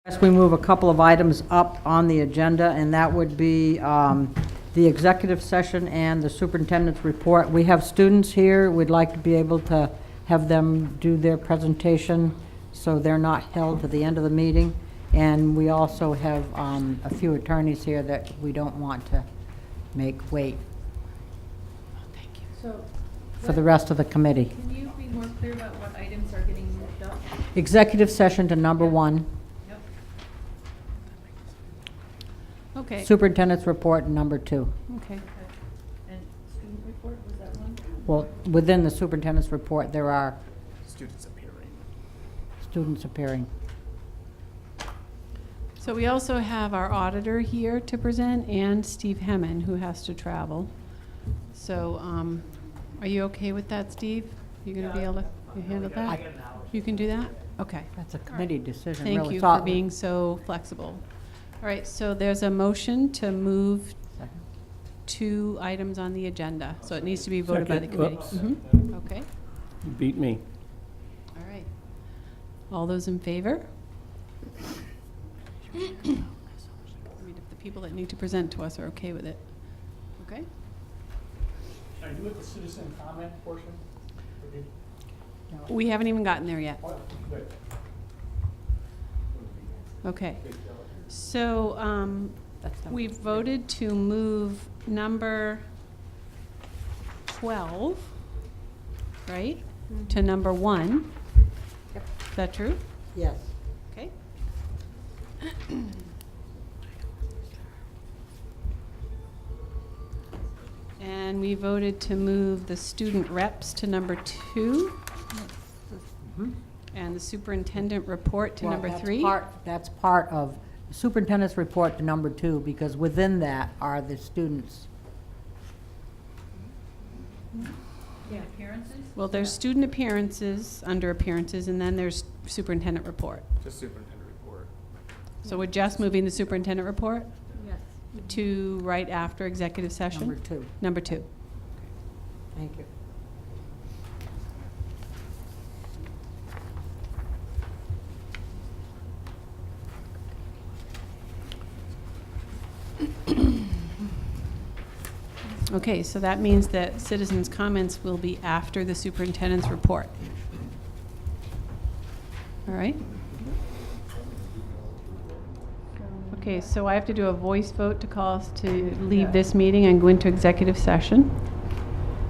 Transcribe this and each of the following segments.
Yes, we move a couple of items up on the agenda, and that would be the executive session and the superintendent's report. We have students here. We'd like to be able to have them do their presentation so they're not held to the end of the meeting. And we also have a few attorneys here that we don't want to make wait So, for the rest of the committee. can you be more clear about what items are getting moved up? Executive session to number 1, Yep. Okay. superintendent's report number 2. Okay. And student report, was that one? Well, within the superintendent's report, there are Students appearing. students appearing. So we also have our auditor here to present and Steve Hemmen, who has to travel. So, are you okay with that, Steve? You gonna be able to handle that? You can do that? Okay. That's a committee decision, Thank really. you It's all- for being so flexible. All right, so there's a motion to move 2 items on the agenda. So it needs to be voted by the Second. committee. Whoops. Mhm. Okay, You beat me. all right. All those in favor? I mean, if the people that need to present to us are okay with it. Okay? Can I do it the citizen comment portion? Or did- We haven't even gotten there yet. oh, good. Okay. So, That's number we've voted to move number 12, right, to number 1. Yep. Is that true? Yes. Okay. And we voted to move the student reps to number 2 Mhm. and the superintendent report to Well, number that's 3. That's part of the superintendent's report to number 2, because within that are the students. Yeah, appearances? Well, there's student appearances, under appearances, and then there's superintendent report. Just superintendent report. So we're just moving the superintendent report Yes. to right after executive session? Number 2. Number 2. Thank you. Okay, so that means that citizens' comments will be after the superintendent's report. All right? Okay, so I have to do a voice vote to call us to leave this meeting and go into executive session,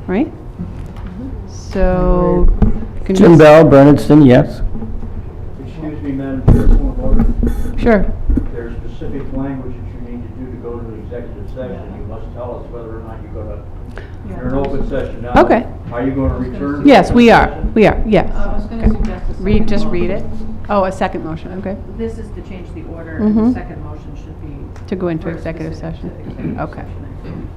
right? So. you can Jim just- Bell, Bernardston, yes. Excuse me, Madam Chair, point of order. Sure. There's specific language that you need to do to go to executive session. You must tell us whether or not you're going to, you're in open session now. Okay. Are you going to return? to Yes, we open are. session? We are, yes. I was going to Okay. suggest a second Read, just read it. motion. Oh, a second motion, okay. This is to change the order, and Mhm. the second motion should be. To go into for a executive specific session. executive Okay. session.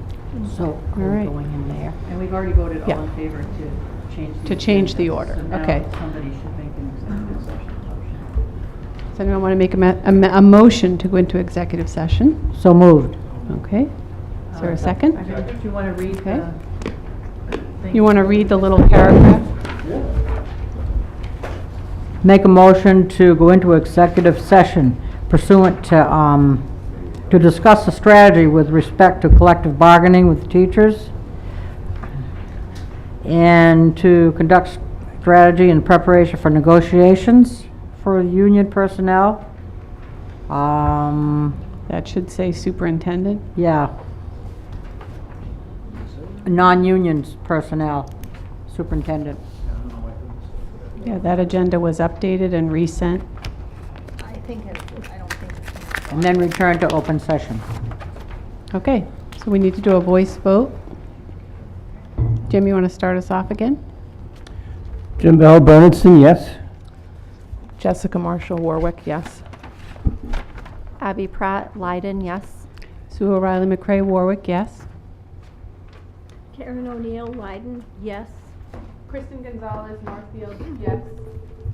So, All are we right. going in there? And we've already voted Yeah. all in favor to change. To change the agenda. order, So now okay. somebody should make an executive session motion. Does anyone want to make a motion to go into executive session? So moved. Okay. Is there a second? Do you want to read Okay. the? thing? You want to read the little paragraph? Make a motion to go into executive session pursuant to discuss the strategy with respect to collective bargaining with teachers and to conduct strategy in preparation for negotiations for union personnel. That should say superintendent. Yeah. Non-union personnel, superintendent. Yeah, that agenda was updated and resent. I don't think it's. And then return to open session. Okay, so we need to do a voice vote. Jim, you want to start us off again? Jim Bell, Bernardston, yes. Jessica Marshall Warwick, yes. Abby Pratt, Leiden, yes. Sue O'Reilly McCray Warwick, yes. Karen O'Neill, Leiden, yes. Kristen Gonzalez, Northfield, yes.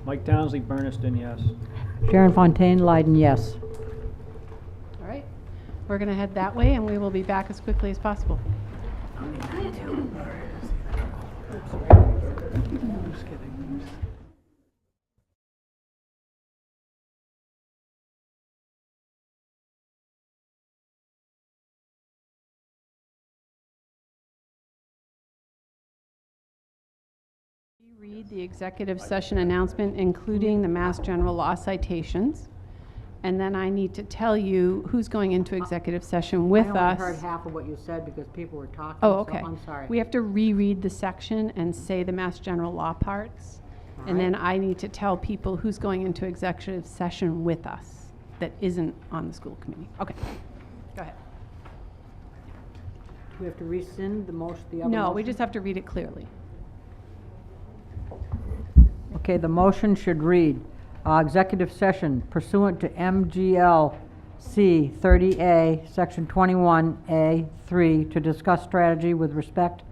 Mike Townsley, Bernardston, yes. Sharon Fontaine, Leiden, yes. All right, we're going to head that way and we will be back as quickly as possible. read the executive session announcement, including the Mass General Law citations. And then I need to tell you who's going into executive session with I us. only heard half of what you said because people were talking. Oh, so okay. I'm sorry. We have to reread the section and say the Mass General Law parts. And then I need to tell people who's going into executive session with us that isn't on the school committee. Okay, go ahead. We have to rescind the other No, we motion? just have to read it clearly. Okay, the motion should read, executive session pursuant to MGL C 30A, Section 21A3, to discuss strategy with respect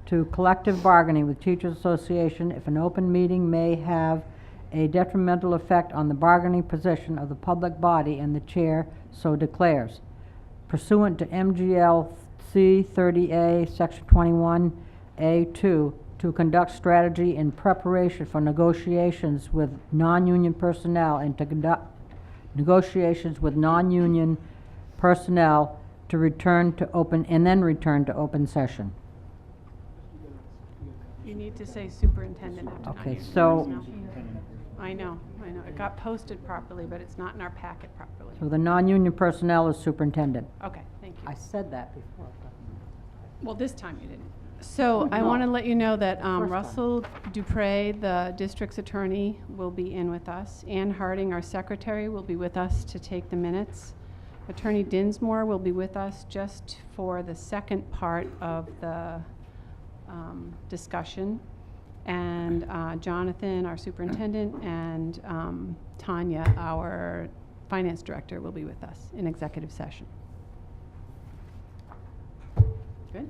to collective bargaining with Teachers Association if an open meeting may have a detrimental effect on the bargaining position of the public body and the chair so declares. Pursuant to MGL C 30A, Section 21A2, to conduct strategy in preparation for negotiations with non-union personnel and to conduct negotiations with non-union personnel to return to open, and then return to open session. You need to say superintendent after Okay, that. so, I know. It got posted properly, but it's not in our packet properly. so the non-union personnel is superintendent. Okay, thank you. I said that before. Well, this time you didn't. So I want to let you know that time. Russell Dupre, the district's attorney, will be in with us. Ann Harding, our secretary, will be with us to take the minutes. Attorney Dinsmore will be with us just for the second part of the discussion. And Jonathan, our superintendent, and Tanya, our finance director, will be with us in executive session. Good?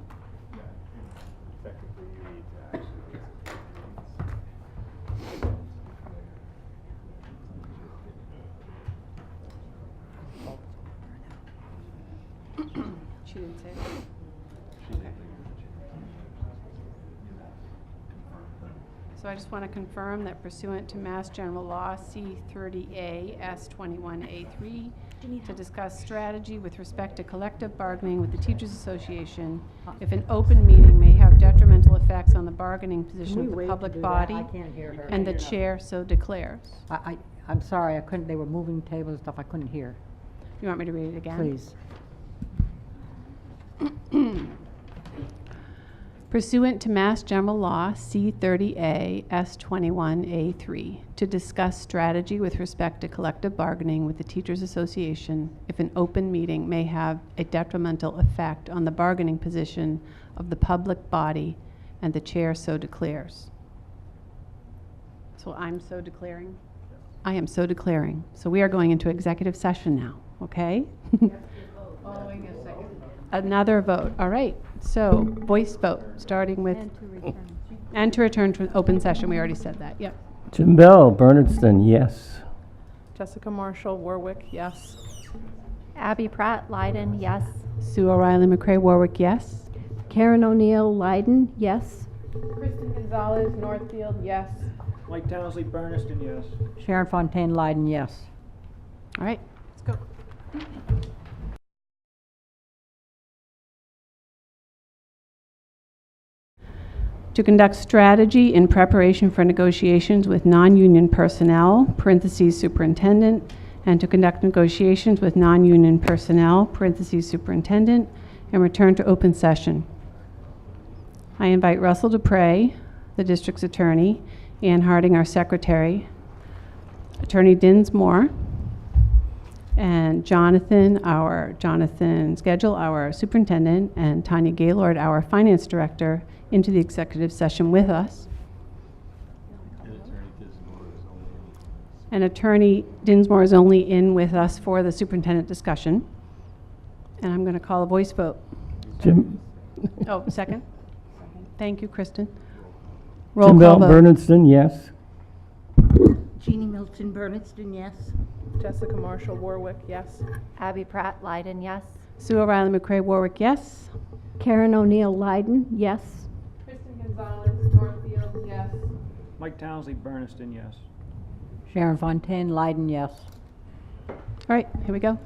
She didn't say that. Okay. So I just want to confirm that pursuant to Mass General Law C-30A S-21A3, to discuss strategy with respect to collective bargaining with the Teachers Association if an open meeting may have detrimental effects on the bargaining position Can we of the wait to public do that? body, I can't hear her. and the chair so declares. I'm sorry, I couldn't, they were moving tables and stuff, I couldn't hear. You want me to read it again? Please. Pursuant to Mass General Law C-30A S-21A3, to discuss strategy with respect to collective bargaining with the Teachers Association if an open meeting may have a detrimental effect on the bargaining position of the public body and the chair so declares. So I'm so declaring? I am so declaring. So we are going into executive session now, okay? Following a second. Another vote, all right. So, voice vote, starting with, and to return to open session, we already said that, yep. Jim Bell, Bernardston, yes. Jessica Marshall, Warwick, yes. Abby Pratt, Leiden, yes. Sue O'Reilly McCray Warwick, yes. Karen O'Neill, Leiden, yes. Kristen Gonzalez, Northfield, yes. Mike Townsley, Bernardston, yes. Sharon Fontaine Leiden, yes. All right, let's go. To conduct strategy in preparation for negotiations with non-union personnel, parentheses superintendent, and to conduct negotiations with non-union personnel, parentheses superintendent, and return to open session. I invite Russell Dupre, the district's attorney, Ann Harding, our secretary, Attorney Dinsmore, and Jonathan Schedule, our superintendent, and Tanya Gaylord, our finance director, into the executive session with us. And Attorney Dinsmore is only in with us for the superintendent discussion. And I'm going to call a voice vote. Jim, Oh, second? Thank you, Kristen. Roll Jim call Bell, vote. Bernardston, yes. Jeannie Milton, Bernardston, yes. Jessica Marshall, Warwick, yes. Abby Pratt, Leiden, yes. Sue O'Reilly McCray Warwick, yes. Karen O'Neill, Leiden, yes. Kristen Gonzalez, Northfield, yes. Mike Townsley, Bernardston, yes. Sharon Fontaine Leiden, yes. All right, here we go.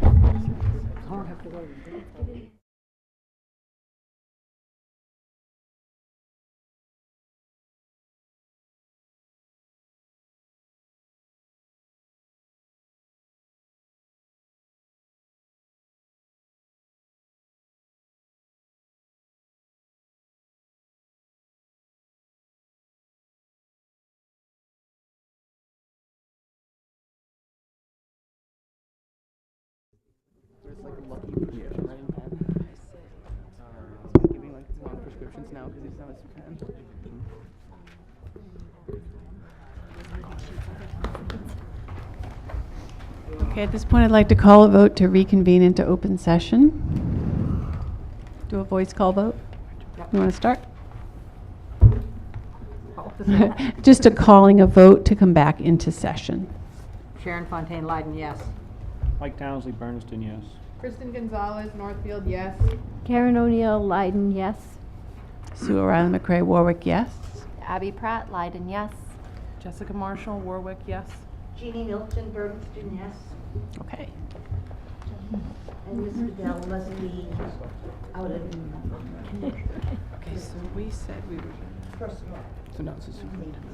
I don't have to wait. questions now because he's not his pen. Okay, at this point, I'd like to call a vote to reconvene into open session. Do a voice call vote? You want to start? Just a calling a vote to come back into session. Sharon Fontaine Lyden, yes. Mike Townsley, Bernardston, yes. Kristen Gonzalez, Northfield, yes. Karen O'Neill Lyden, yes. Sue O'Reilly McCray Warwick, yes. Abby Pratt Lyden, yes. Jessica Marshall, Warwick, yes. Jeannie Milton, Bernardston, yes. Okay. And Ms. Bedell must be out of Okay, so we said we were. personal. So now it's the superintendent.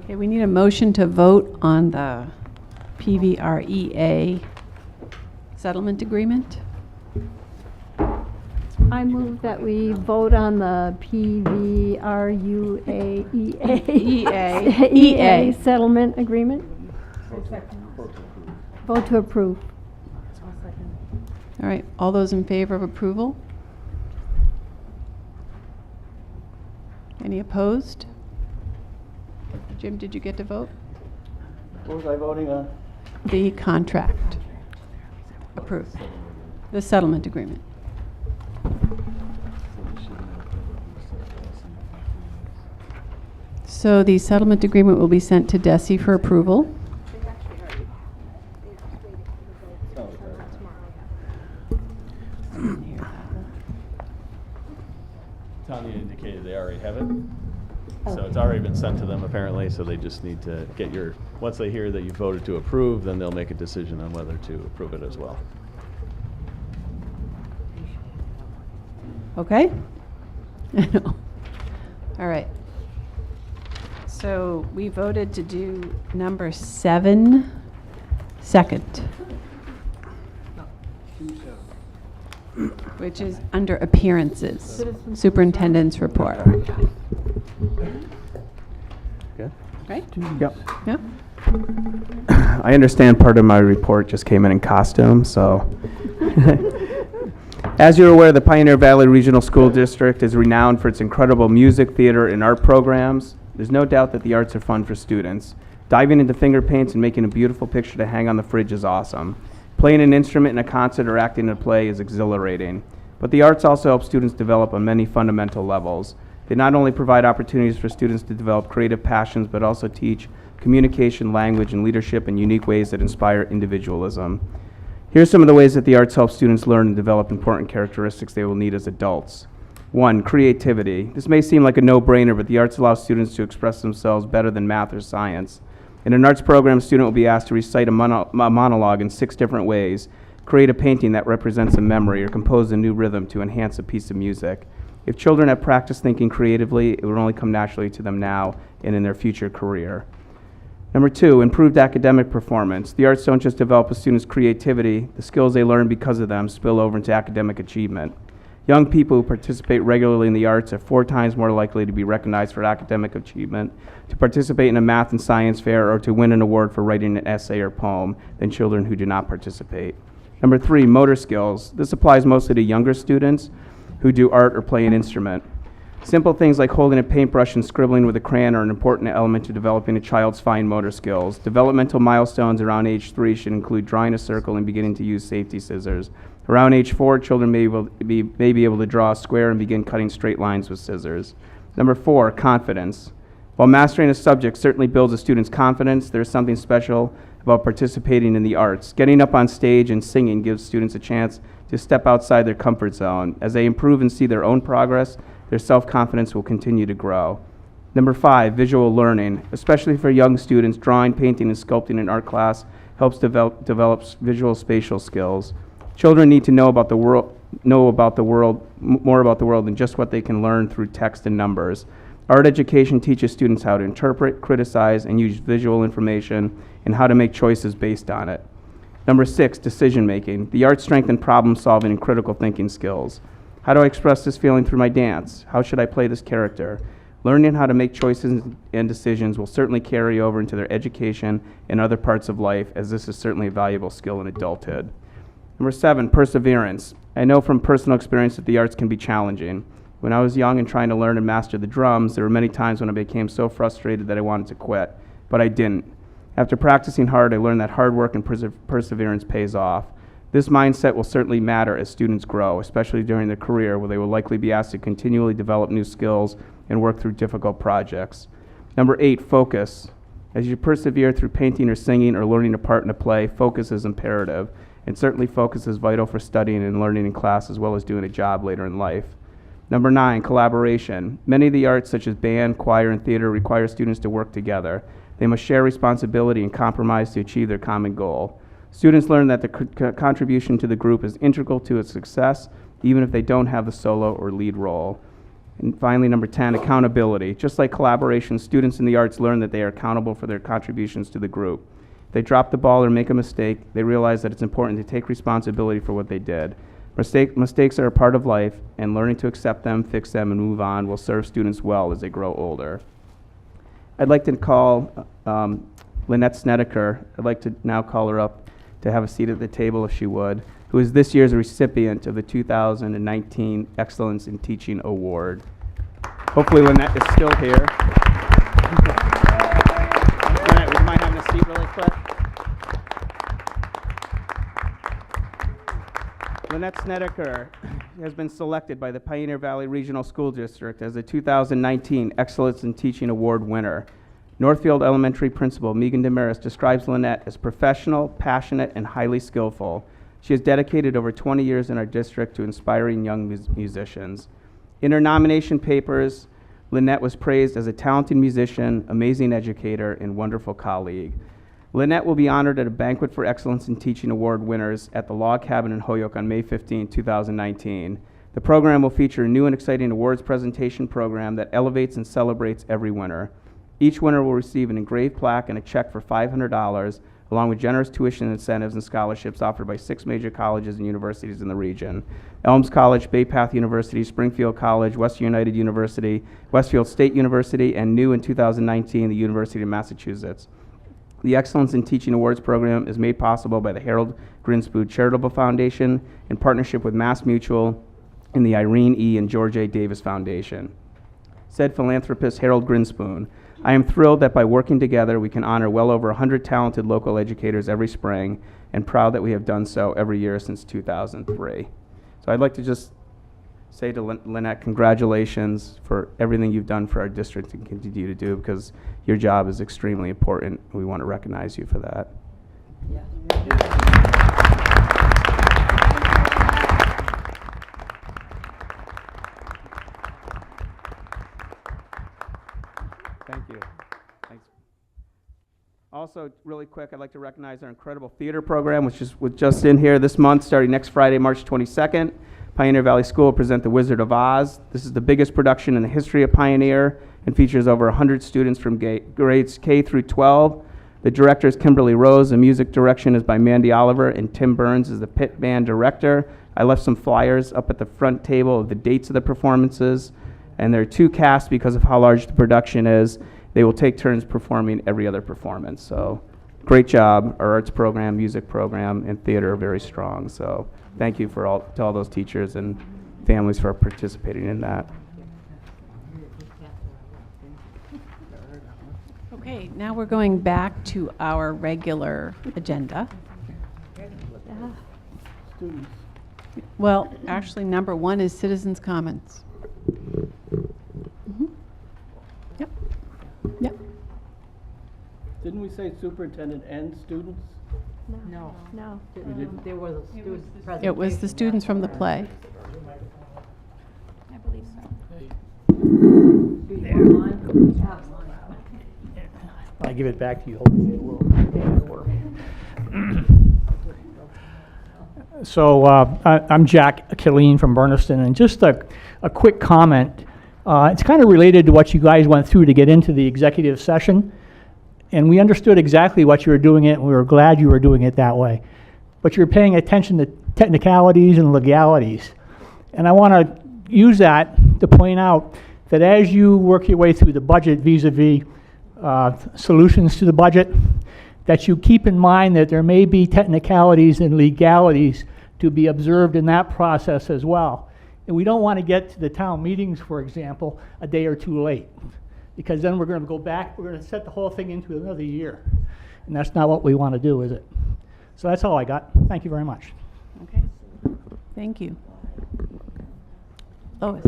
Okay, we need a motion to vote on the PVREA settlement agreement. I move that we vote on the EA settlement agreement. Vote to approve. All right, all those in favor of approval? Any opposed? Jim, did you get to vote? What was I voting on? The contract. Approved. The settlement agreement. So the settlement agreement will be sent to DESI for approval. Tanya indicated they already have it. So it's already been sent to them apparently, so they just need to get your, once they hear that you voted to approve, then they'll make a decision on whether to approve it as well. Okay? All right. So we voted to do number 7 second, which is under appearances, superintendent's report. Good? Right? Yep. Yep. I understand part of my report just came in costume, so. As you're aware, the Pioneer Valley Regional School District is renowned for its incredible music, theater, and art programs. There's no doubt that the arts are fun for students. Diving into finger paints and making a beautiful picture to hang on the fridge is awesome. Playing an instrument in a concert or acting in a play is exhilarating. But the arts also help students develop on many fundamental levels. They not only provide opportunities for students to develop creative passions, but also teach communication, language, and leadership in unique ways that inspire individualism. Here's some of the ways that the arts help students learn and develop important characteristics they will need as adults. 1, creativity. This may seem like a no-brainer, but the arts allow students to express themselves better than math or science. In an arts program, a student will be asked to recite a monologue in 6 different ways, create a painting that represents a memory, or compose a new rhythm to enhance a piece of music. If children have practiced thinking creatively, it will only come naturally to them now and in their future career. Number 2, improved academic performance. The arts don't just develop a student's creativity, the skills they learn because of them spill over into academic achievement. Young people who participate regularly in the arts are 4 times more likely to be recognized for academic achievement, to participate in a math and science fair, or to win an award for writing an essay or poem than children who do not participate. Number 3, motor skills. This applies mostly to younger students who do art or play an instrument. Simple things like holding a paintbrush and scribbling with a crayon are an important element to developing a child's fine motor skills. Developmental milestones around age 3 should include drawing a circle and beginning to use safety scissors. Around age 4, children may be able to draw a square and begin cutting straight lines with scissors. Number 4, confidence. While mastering a subject certainly builds a student's confidence, there's something special about participating in the arts. Getting up on stage and singing gives students a chance to step outside their comfort zone. As they improve and see their own progress, their self-confidence will continue to grow. Number 5, visual learning. Especially for young students, drawing, painting, and sculpting in art class helps develop visual spatial skills. Children need to know about the world, more about the world than just what they can learn through text and numbers. Art education teaches students how to interpret, criticize, and use visual information, and how to make choices based on it. Number 6, decision making. The arts strengthen problem solving and critical thinking skills. How do I express this feeling through my dance? How should I play this character? Learning how to make choices and decisions will certainly carry over into their education and other parts of life, as this is certainly a valuable skill in adulthood. Number 7, perseverance. I know from personal experience that the arts can be challenging. When I was young and trying to learn and master the drums, there were many times when I became so frustrated that I wanted to quit, but I didn't. After practicing hard, I learned that hard work and perseverance pays off. This mindset will certainly matter as students grow, especially during their career, where they will likely be asked to continually develop new skills and work through difficult projects. Number 8, focus. As you persevere through painting or singing or learning a part in a play, focus is imperative, and certainly focus is vital for studying and learning in class as well as doing a job later in life. Number 9, collaboration. Many of the arts, such as band, choir, and theater, require students to work together. They must share responsibility and compromise to achieve their common goal. Students learn that the contribution to the group is integral to its success, even if they don't have the solo or lead role. And finally, number 10, accountability. Just like collaboration, students in the arts learn that they are accountable for their contributions to the group. If they drop the ball or make a mistake, they realize that it's important to take responsibility for what they did. Mistakes are a part of life, and learning to accept them, fix them, and move on will serve students well as they grow older. I'd like to call Lynette Snedeker. I'd like to now call her up to have a seat at the table, if she would, who is this year's recipient of the 2019 Excellence in Teaching Award. Hopefully Lynette is still here. Lynette, would you mind having a seat really quick? Lynette Snedeker has been selected by the Pioneer Valley Regional School District as the 2019 Excellence in Teaching Award winner. Northfield Elementary Principal Megan Damaris describes Lynette as professional, passionate, and highly skillful. She has dedicated over 20 years in our district to inspiring young musicians. In her nomination papers, Lynette was praised as a talented musician, amazing educator, and wonderful colleague. Lynette will be honored at a Banquet for Excellence in Teaching Award winners at the Log Cabin in Holyoke on May 15, 2019. The program will feature a new and exciting awards presentation program that elevates and celebrates every winner. Each winner will receive an engraved plaque and a check for $500, along with generous tuition incentives and scholarships offered by 6 major colleges and universities in the region: Elms College, Bay Path University, Springfield College, Western United University, Westfield State University, and new in 2019, the University of Massachusetts. The Excellence in Teaching Awards program is made possible by the Harold Grinspoon Charitable Foundation in partnership with Mass Mutual and the Irene E. and George A. Davis Foundation. Said philanthropist Harold Grinspoon, I am thrilled that by working together we can honor well over 100 talented local educators every spring, and proud that we have done so every year since 2003. So I'd like to just say to Lynette, congratulations for everything you've done for our district and continue to do, because your job is extremely important. We want to recognize you for that. Thank you. Thanks. Also, really quick, I'd like to recognize our incredible theater program, which is just in here this month, starting next Friday, March 22nd. Pioneer Valley School will present The Wizard of Oz. This is the biggest production in the history of Pioneer and features over 100 students from grades K through 12. The director is Kimberly Rose. The music direction is by Mandy Oliver, and Tim Burns is the pit band director. I left some flyers up at the front table of the dates of the performances, and there are 2 casts because of how large the production is. They will take turns performing every other performance. So great job. Our arts program, music program, and theater are very strong. So thank you to all those teachers and families for participating in that. Okay, now we're going back to our regular agenda. Well, actually, number 1 is citizens' comments. Yep. Yep. Didn't we say superintendent and students? No. No. There was a student presentation. It was the students from the play. I believe so. I give it back to you, hopefully it will work. So I'm Jack Killeen from Bernardston, and just a quick comment. It's kind of related to what you guys went through to get into the executive session, and we understood exactly what you were doing it, and we were glad you were doing it that way. But you're paying attention to technicalities and legalities. And I want to use that to point out that as you work your way through the budget vis-a-vis solutions to the budget, that you keep in mind that there may be technicalities and legalities to be observed in that process as well. And we don't want to get to the town meetings, for example, a day or two late, because then we're going to go back, we're going to set the whole thing into another year. And that's not what we want to do, is it? So that's all I got. Thank you very much. Okay. Thank you. Lois.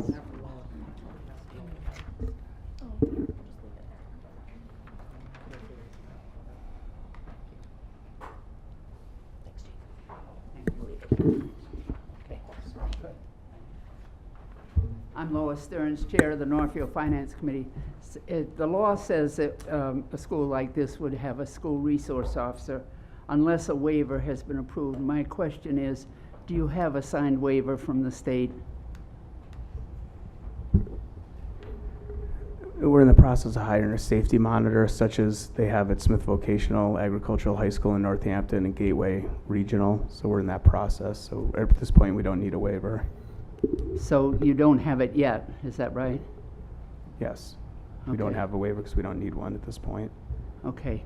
I'm Lois Stearns, Chair of the Northfield Finance Committee. The law says that a school like this would have a school resource officer unless a waiver has been approved. My question is, do you have a signed waiver from the state? We're in the process of hiring a safety monitor, such as they have at Smith Vocational Agricultural High School in Northampton and Gateway Regional. So we're in that process. So at this point, we don't need a waiver. So you don't have it yet, is that right? Yes. We don't Okay. have a waiver because we don't need one at this point. Okay.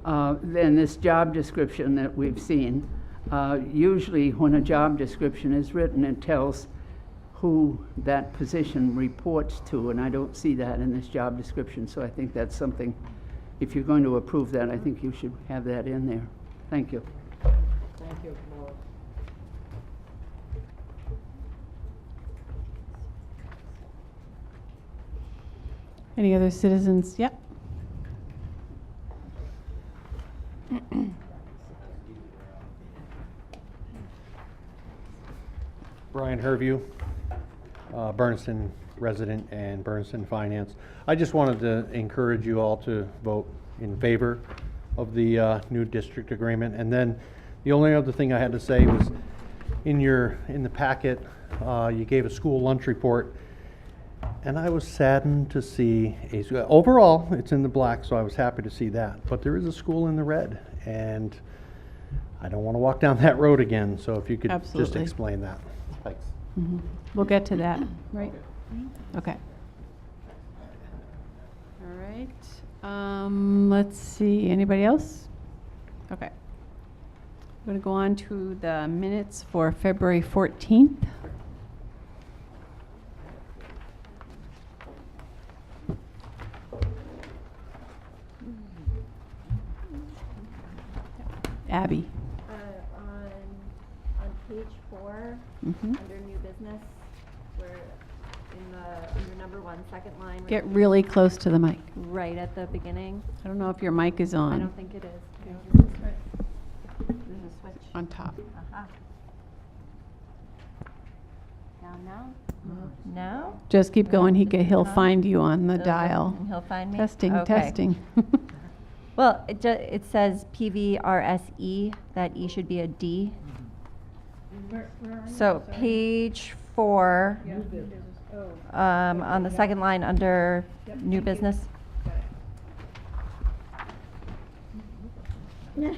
Then this job description that we've seen, usually when a job description is written, it tells who that position reports to, and I don't see that in this job description, so I think that's something, if you're going to approve that, I think you should have that in there. Thank you. Thank you, Lois. Any other citizens? Yep. Brian Herview, Bernardston resident and Bernardston Finance. I just wanted to encourage you all to vote in favor of the new district agreement. And then the only other thing I had to say was in the packet, you gave a school lunch report, and I was saddened to see overall it's in the black, so I was happy to see that. But there is a school in the red, and I don't want to walk down that road again. So if you could just Absolutely. explain that. Thanks. Mhm. We'll get to that, right? Okay. All right. Let's see, anybody else? Okay. I'm going to go on to the minutes for February 14th. Abby. On page 4, Mhm. under new business, where under number 1, second line. where Get you- really close to the mic. Right at the beginning. I don't know if your mic is on. I don't think it is. There's a switch. On top. Uh-huh. Down now? No? Just keep going. He'll Uh-huh. find you on the Okay. dial. And he'll find me? Testing, Okay. testing. Well, it says PVRSE, that E should be a D. So page 4, on the second line under new business.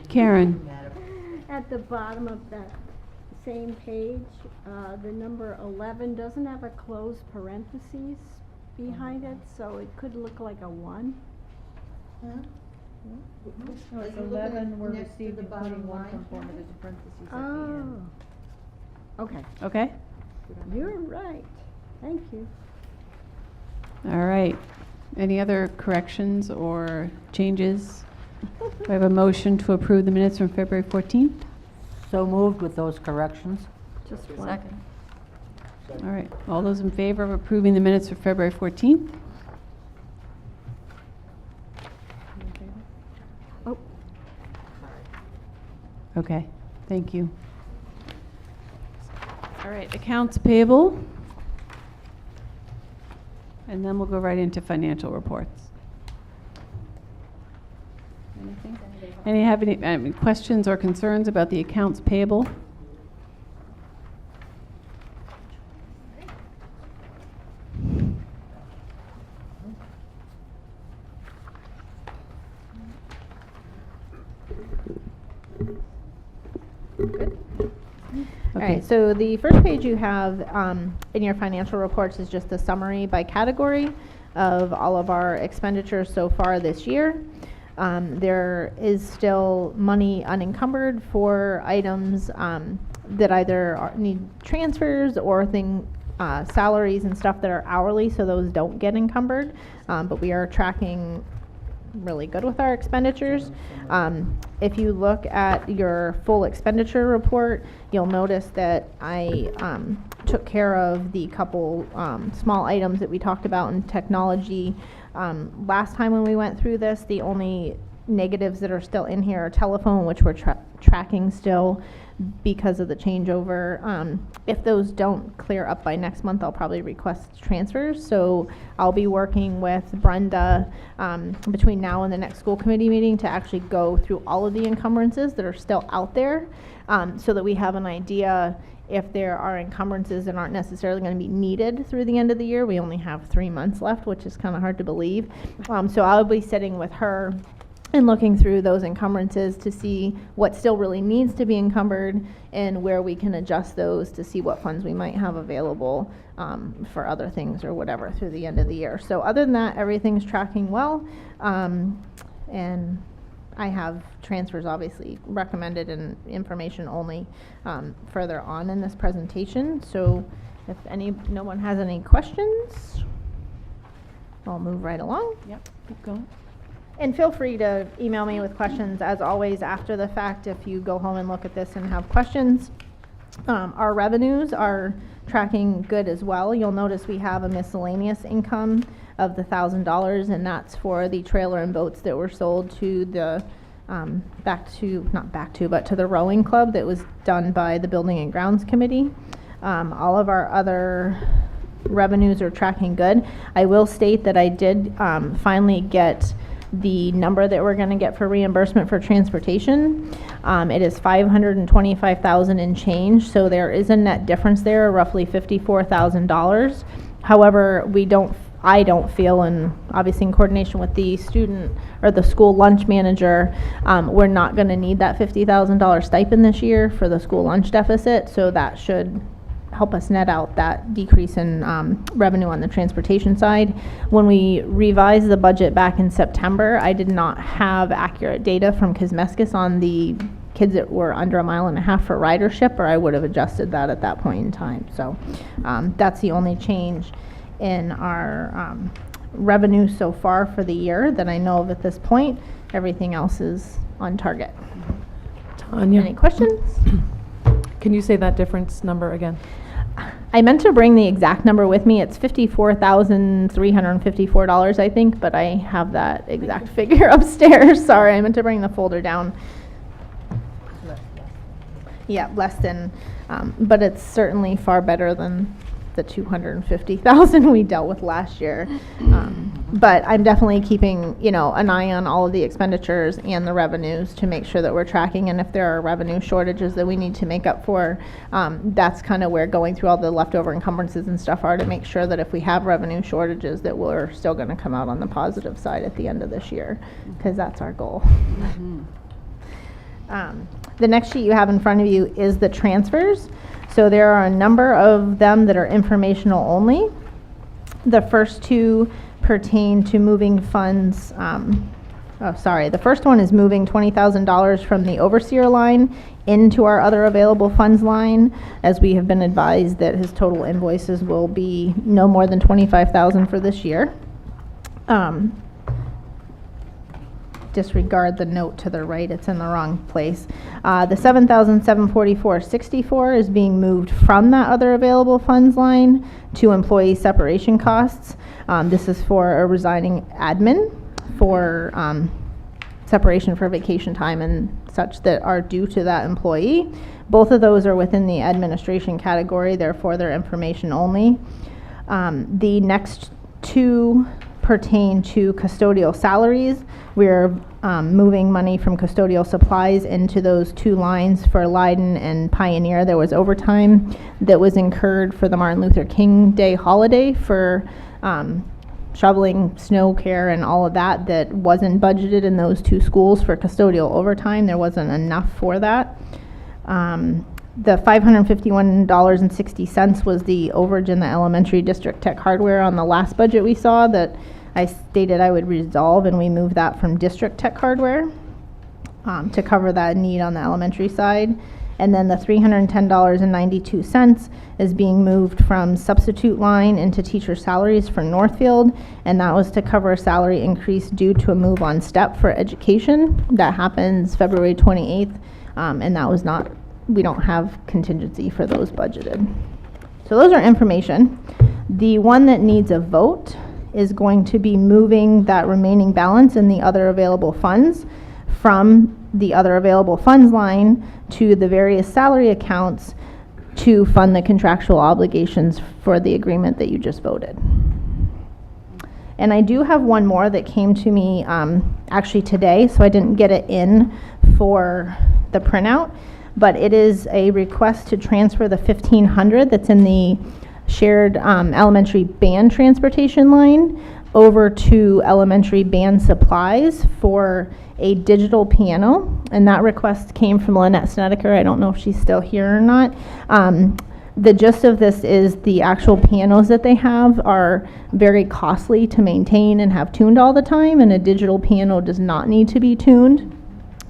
Karen. At the bottom of that same page, the number 11 doesn't have a closed parentheses behind it, so it could look like a 1. No, it's 11 were received, including one from former, there's parentheses at the end. Oh, okay. Okay. You're right. Thank you. All right. Any other corrections or changes? Do I have a motion to approve the minutes from February 14th? So moved with those corrections. Just one. Second. All right. All those in favor of approving the minutes for February 14th? Oh, Okay. Thank you. All right. Accounts payable. And then we'll go right into financial reports. Anything? Any questions or concerns about the accounts payable? All right, so the first page you have in your financial reports is just a summary by category of all of our expenditures so far this year. There is still money unencumbered for items that either need transfers or salaries and stuff that are hourly, so those don't get encumbered. But we are tracking really good with our expenditures. If you look at your full expenditure report, you'll notice that I took care of the couple small items that we talked about in technology. Last time when we went through this, the only negatives that are still in here are telephone, which we're tracking still because of the changeover. If those don't clear up by next month, I'll probably request transfers. So I'll be working with Brenda between now and the next school committee meeting to actually go through all of the encumbrances that are still out there, so that we have an idea if there are encumbrances that aren't necessarily going to be needed through the end of the year. We only have 3 months left, which is kind of hard to believe. So I'll be sitting with her and looking through those encumbrances to see what still really needs to be encumbered and where we can adjust those to see what funds we might have available for other things or whatever through the end of the year. So other than that, everything's tracking well. And I have transfers obviously recommended and information only further on in this presentation. So if no one has any questions, I'll move right along. Yep, keep going. And feel free to email me with questions, as always, after the fact if you go home and look at this and have questions. Our revenues are tracking good as well. You'll notice we have a miscellaneous income of the $1,000, and that's for the trailer and boats that were sold to the to the rowing club that was done by the Building and Grounds Committee. All of our other revenues are tracking good. I will state that I did finally get the number that we're going to get for reimbursement for transportation. It is $525,000 and change, so there is a net difference there, roughly $54,000. However, I don't feel, and obviously in coordination with the student or the school lunch manager, we're not going to need that $50,000 stipend this year for the school lunch deficit, so that should help us net out that decrease in revenue on the transportation side. When we revised the budget back in September, I did not have accurate data from Kismeskis on the kids that were under 1.5 miles for ridership, or I would have adjusted that at that point in time. So that's the only change in our revenue so far for the year that I know of at this point. Everything else is on target. Tanya, any questions? Can you say that difference number again? I meant to bring the exact number with me. It's $54,354, I think, but I have that exact figure upstairs. Sorry, I meant to bring the folder down. Yeah, less than, but it's certainly far better than the $250,000 we dealt with last year. But I'm definitely keeping, an eye on all of the expenditures and the revenues to make sure that we're tracking. And if there are revenue shortages that we need to make up for, that's kind of where going through all the leftover encumbrances and stuff are, to make sure that if we have revenue shortages, that we're still going to come out on the positive side at the end of this year, because that's our goal. The next sheet you have in front of you is the transfers. So there are a number of them that are informational only. The first two pertain to moving funds. The first one is moving $20,000 from the overseer line into our other available funds line, as we have been advised that his total invoices will be no more than $25,000 for this year. Disregard the note to the right, it's in the wrong place. The $7,744.64 is being moved from that other available funds line to employee separation costs. This is for a resigning admin for separation for vacation time and such that are due to that employee. Both of those are within the administration category, therefore they're information only. The next two pertain to custodial salaries. We're moving money from custodial supplies into those two lines for Leiden and Pioneer. There was overtime that was incurred for the Martin Luther King Day holiday for shoveling, snow care, and all of that wasn't budgeted in those two schools for custodial overtime. There wasn't enough for that. The $551.60 was the overage in the elementary district tech hardware on the last budget we saw that I stated I would resolve, and we moved that from district tech hardware to cover that need on the elementary side. And then the $310.92 is being moved from substitute line into teacher salaries for Northfield, and that was to cover a salary increase due to a move on step for education. That happens February 28th, and that was not, we don't have contingency for those budgeted. So those are information. The one that needs a vote is going to be moving that remaining balance in the other available funds from the other available funds line to the various salary accounts to fund the contractual obligations for the agreement that you just voted. And I do have one more that came to me actually today, so I didn't get it in for the printout, but it is a request to transfer the $1,500 that's in the shared elementary band transportation line over to elementary band supplies for a digital piano, and that request came from Lynette Snedeker. I don't know if she's still here or not. The gist of this is the actual pianos that they have are very costly to maintain and have tuned all the time, and a digital piano does not need to be tuned.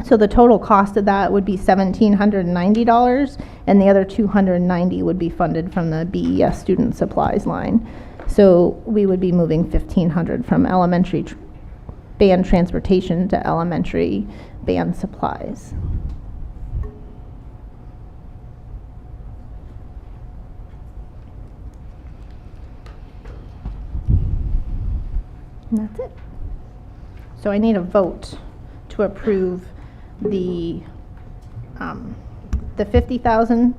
So the total cost of that would be $1,790, and the other $290 would be funded from the BES student supplies line. So we would be moving $1,500 from elementary band transportation to elementary band supplies. And that's it. So I need a vote to approve the $50,000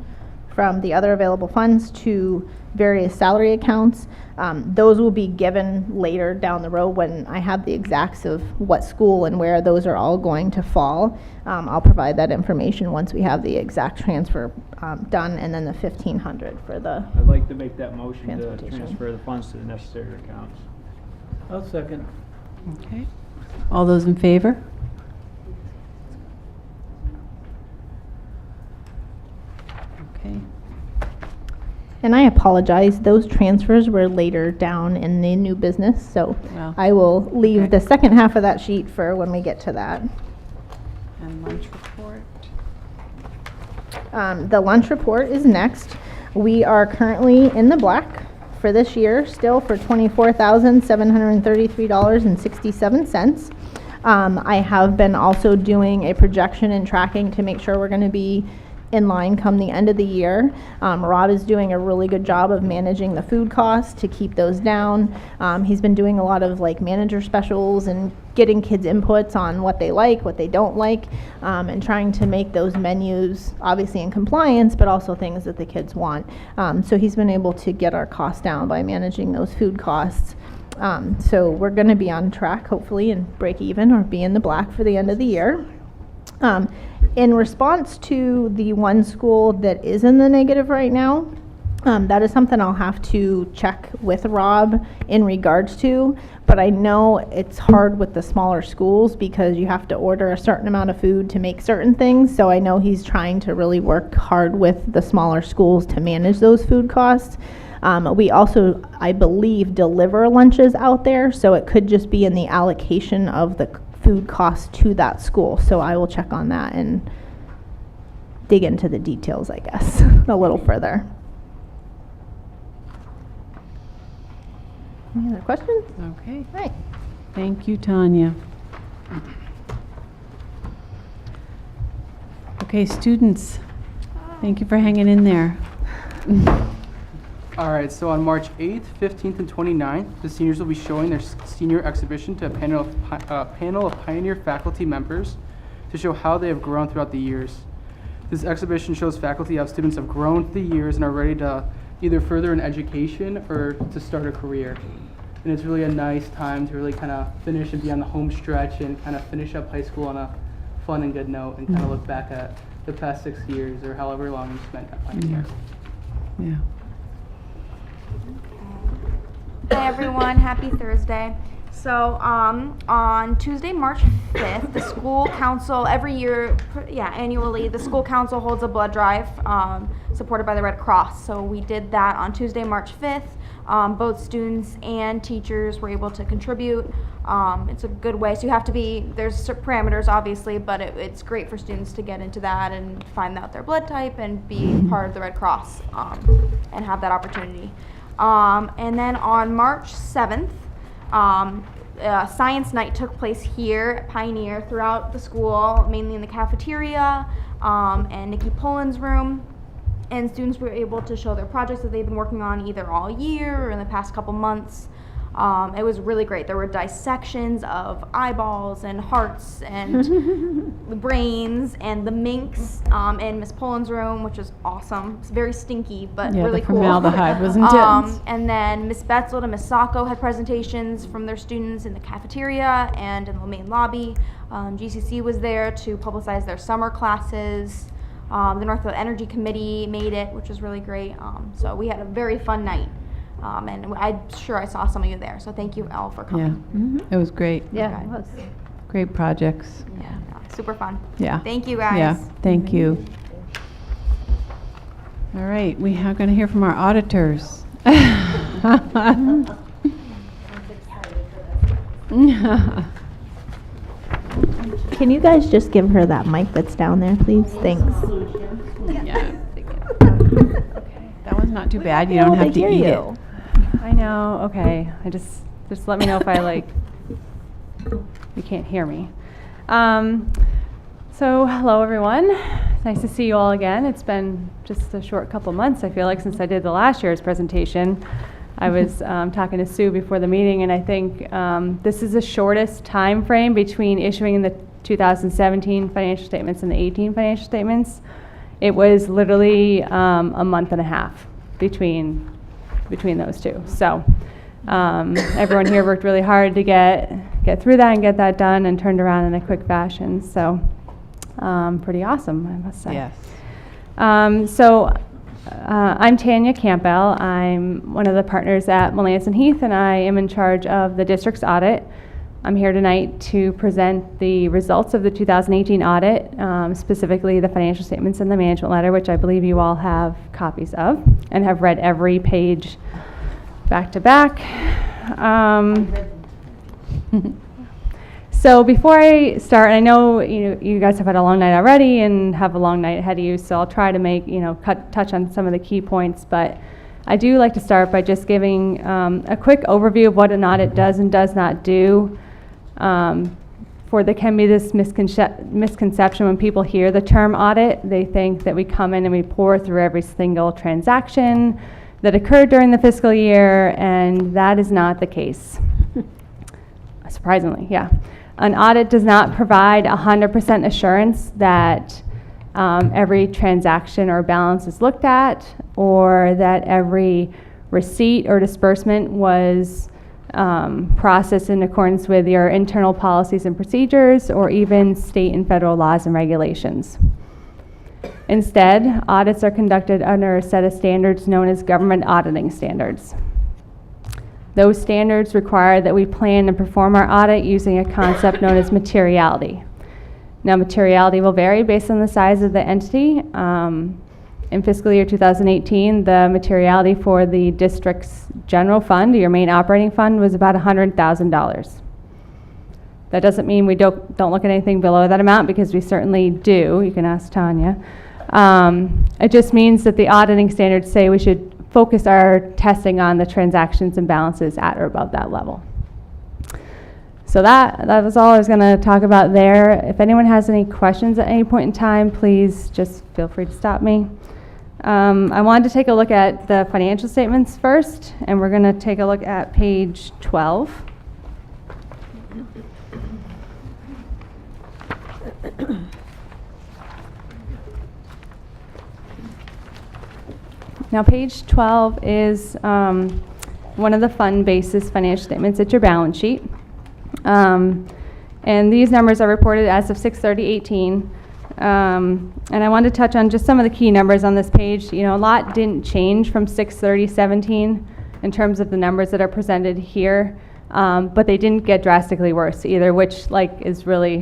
from the other available funds to various salary accounts. Those will be given later down the road when I have the exacts of what school and where those are all going to fall. I'll provide that information once we have the exact transfer done, and then the $1,500 for the I'd like to make that motion to transportation. transfer the funds to the necessary accounts. I'll second. Okay. All those in favor? Okay. And I apologize, those transfers were later down in the new business, so Well, I will leave okay. the second half of that sheet for when we get to that. And lunch report. The lunch report is next. We are currently in the black for this year, still for $24,733.67. I have been also doing a projection and tracking to make sure we're going to be in line come the end of the year. Rob is doing a really good job of managing the food costs to keep those down. He's been doing a lot of like manager specials and getting kids inputs on what they like, what they don't like, and trying to make those menus obviously in compliance, but also things that the kids want. So he's been able to get our costs down by managing those food costs. So we're going to be on track, hopefully, and break even or be in the black for the end of the year. In response to the one school that is in the negative right now, that is something I'll have to check with Rob in regards to, but I know it's hard with the smaller schools because you have to order a certain amount of food to make certain things, so I know he's trying to really work hard with the smaller schools to manage those food costs. We also, I believe, deliver lunches out there, so it could just be in the allocation of the food costs to that school. So I will check on that and dig into the details, I guess, a little further. Any other questions? Okay. All right. Thank you, Tanya. Okay, students, thank you for hanging in there. All right, so on March 8th, 15th, and 29th, the seniors will be showing their senior exhibition to a panel of Pioneer faculty members to show how they have grown throughout the years. This exhibition shows faculty how students have grown through the years and are ready to either further in education or to start a career. And it's really a nice time to really kind of finish and be on the home stretch and kind of finish up high school on a fun and good note and kind of look back at the past 6 years or however long you spent at Pioneer. Yeah. Hi everyone, happy Thursday. So on Tuesday, March 5th, the school council, every year, annually, the school council holds a blood drive supported by the Red Cross. So we did that on Tuesday, March 5th. Both students and teachers were able to contribute. It's a good way. So you have to be, there's parameters obviously, but it's great for students to get into that and find out their blood type and be part of the Red Cross and have that opportunity. And then on March 7th, Science Night took place here at Pioneer throughout the school, mainly in the cafeteria and Nikki Poland's room. And students were able to show their projects that they've been working on either all year or in the past couple months. It was really great. There were dissections of eyeballs and hearts and the brains and the minks in Miss Poland's room, which was awesome. It's very stinky, but really cool. Yeah, the formaldehyde was intense. And then Miss Betzel and Miss Sacco had presentations from their students in the cafeteria and in the main lobby. GCC was there to publicize their summer classes. The Northfield Energy Committee made it, which was really great. So we had a very fun night. And I'm sure I saw some of you there. So thank you all for coming. It was great. Yeah, it was. Great projects. Yeah, super fun. Yeah. Thank you guys. Yeah, thank you. All right, we are going to hear from our auditors. Can you guys just give her that mic that's down there, please? Thanks. Yeah. Okay. That one's not too bad. You don't have to eat it. I know. Okay. Just let me know if you can't hear me. So hello everyone. It's nice to see you all again. It's been just a short couple months, I feel like, since I did the last year's presentation. I was talking to Sue before the meeting, and I think this is the shortest time frame between issuing the 2017 financial statements and the 18 financial statements. It was literally a month and a half between those two. So everyone here worked really hard to get through that and get that done and turned around in a quick fashion. So pretty awesome, I must say. Yes. I'm Tanya Campbell. I'm one of the partners at Melanson Heath, and I am in charge of the district's audit. I'm here tonight to present the results of the 2018 audit, specifically the financial statements and the management letter, which I believe you all have copies of and have read every page back to back. So before I start, I know you guys have had a long night already and have a long night ahead of you, so I'll try to make touch on some of the key points. But I do like to start by just giving a quick overview of what an audit does and does not do. For there can be this misconception when people hear the term audit. They think that we come in and we pour through every single transaction that occurred during the fiscal year, and that is not the case. Surprisingly, yeah. An audit does not provide 100% assurance that every transaction or balance is looked at, or that every receipt or disbursement was processed in accordance with your internal policies and procedures, or even state and federal laws and regulations. Instead, audits are conducted under a set of standards known as government auditing standards. Those standards require that we plan and perform our audit using a concept known as materiality. Now, materiality will vary based on the size of the entity. In fiscal year 2018, the materiality for the district's general fund, your main operating fund, was about $100,000. That doesn't mean we don't look at anything below that amount, because we certainly do. You can ask Tanya. It just means that the auditing standards say we should focus our testing on the transactions and balances at or above that level. So that was all I was going to talk about there. If anyone has any questions at any point in time, please just feel free to stop me. I wanted to take a look at the financial statements first, and we're going to take a look at page 12. Now, page 12 is one of the fund basis financial statements. It's your balance sheet. And these numbers are reported as of 6/30/18. And I wanted to touch on just some of the key numbers on this page. A lot didn't change from 6/30/17 in terms of the numbers that are presented here. but they didn't get drastically worse either, which like is really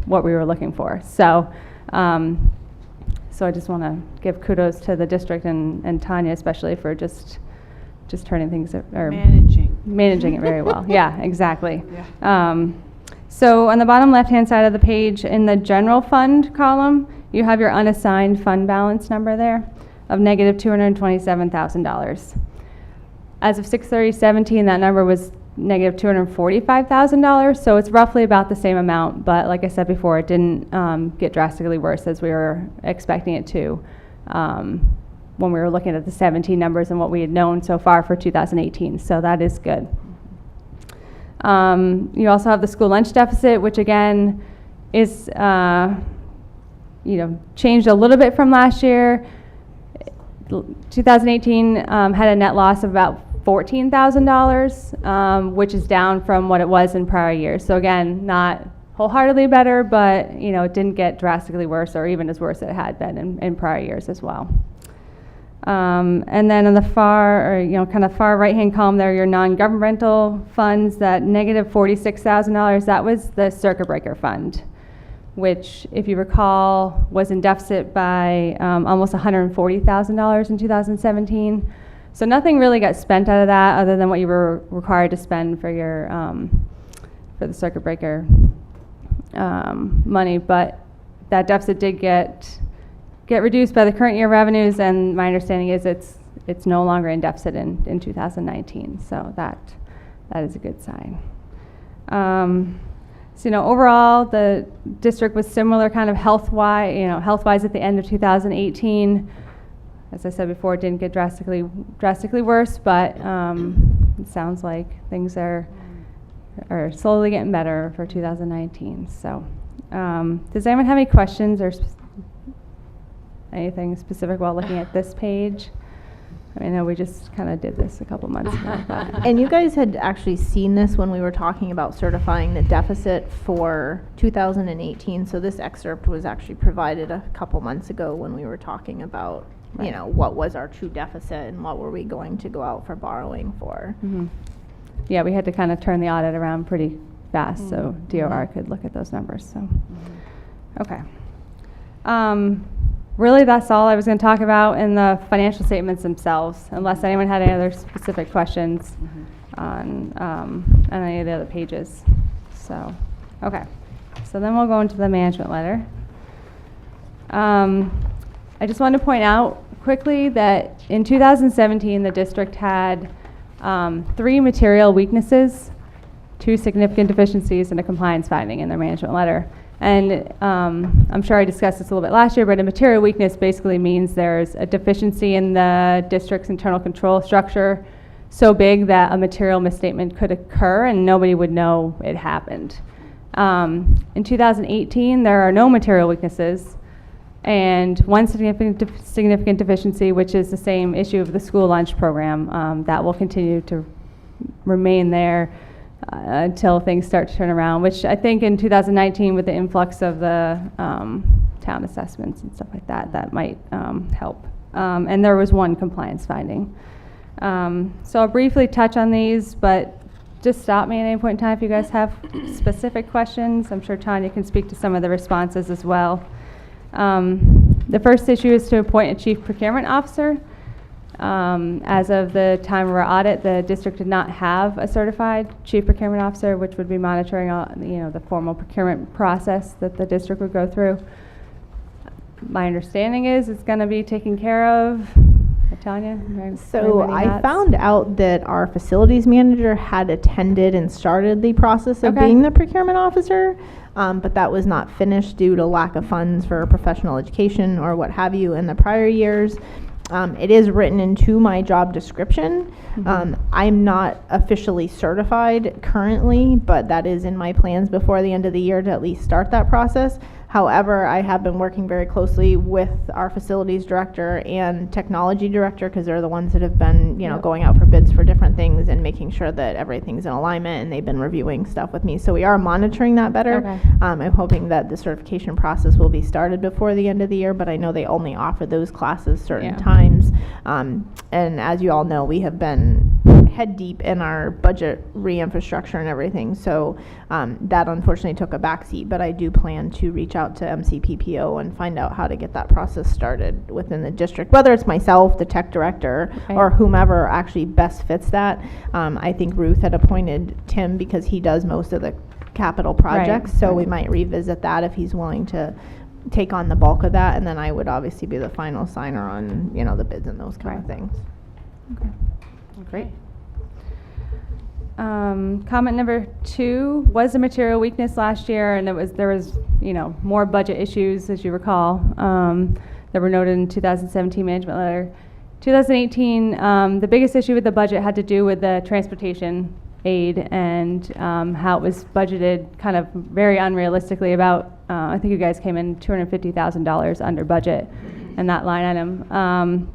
what we were looking for. So, so I just want to give kudos to the district and Tanya especially for just turning things or managing it very well. Yeah, exactly. Yeah. So on the bottom left-hand side of the page, in the general fund column, you have your unassigned fund balance number there of negative $227,000. As of 6/30/17, that number was negative $245,000, so it's roughly about the same amount, but like I said before, it didn't get drastically worse as we were expecting it to when we were looking at the 17 numbers and what we had known so far for 2018, so that is good. You also have the school lunch deficit, which again is changed a little bit from last year. 2018 had a net loss of about $14,000, which is down from what it was in prior years. So again, not wholeheartedly better, but it didn't get drastically worse or even as worse as it had been in prior years as well. And then on the far right-hand column there, your non-governmental funds, that negative $46,000, that was the circuit breaker fund, which, if you recall, was in deficit by almost $140,000 in 2017. So nothing really got spent out of that other than what you were required to spend for your for the circuit breaker money. But that deficit did get reduced by the current year revenues, and my understanding is it's no longer in deficit in 2019. So that is a good sign. So overall, the district was similar kind of health-wise at the end of 2018. As I said before, it didn't get drastically worse, but it sounds like things are slowly getting better for 2019. So, does anyone have any questions or anything specific while looking at this page? I know we just kind of did this a couple months ago. But. And you guys had actually seen this when we were talking about certifying the deficit for 2018. So this excerpt was actually provided a couple months ago when we were talking about, what was our true deficit and what were we going to go out for borrowing for. Mm-hmm. Yeah, we had to kind of turn the audit around pretty fast so DOR could look at those numbers. So, okay. Really, that's all I was going to talk about in the financial statements themselves, unless anyone had any other specific questions on any of the other pages. So, okay. So then we'll go into the management letter. I just wanted to point out quickly that in 2017, the district had 3 material weaknesses, 2 significant deficiencies, and a compliance finding in their management letter. And I'm sure I discussed this a little bit last year, but a material weakness basically means there's a deficiency in the district's internal control structure so big that a material misstatement could occur and nobody would know it happened. In 2018, there are no material weaknesses and one significant deficiency, which is the same issue of the school lunch program, that will continue to remain there until things start to turn around, which I think in 2019 with the influx of the town assessments and stuff like that, that might help. And there was 1 compliance finding. So I'll briefly touch on these, but just stop me at any point in time if you guys have specific questions. I'm sure Tanya can speak to some of the responses as well. The first issue is to appoint a chief procurement officer. As of the time of our audit, the district did not have a certified chief procurement officer, which would be monitoring all, the formal procurement process that the district would go through. My understanding is it's going to be taken care of. Tanya? So I found out that our facilities manager had attended and started the process of being the procurement officer, but that was not finished due to lack of funds for professional education or what have you in the prior years. It is written into my job description. I'm not officially certified currently, but that is in my plans before the end of the year to at least start that process. However, I have been working very closely with our facilities director and technology director because they're the ones that have been, going out for bids for different things and making sure that everything's in alignment, and they've been reviewing stuff with me. So we are monitoring that better. I'm hoping that the certification process will be started before the end of the year, but I know they only offer those classes certain times. And as you all know, we have been head deep in our budget re-infrastructure and everything. So that unfortunately took a backseat, but I do plan to reach out to MCPPO and find out how to get that process started within the district, whether it's myself, the tech director, or whomever actually best fits that. I think Ruth had appointed Tim because he does most of the capital projects, so we might revisit that if he's willing to take on the bulk of that, and then I would obviously be the final signer on, you know, the bids and those kind of things. Okay. Great. Comment number 2 was a material weakness last year, and there was you know, more budget issues, as you recall, that were noted in 2017 management letter. 2018, the biggest issue with the budget had to do with the transportation aid and how it was budgeted kind of very unrealistically. About I think you guys came in $250,000 under budget in that line item.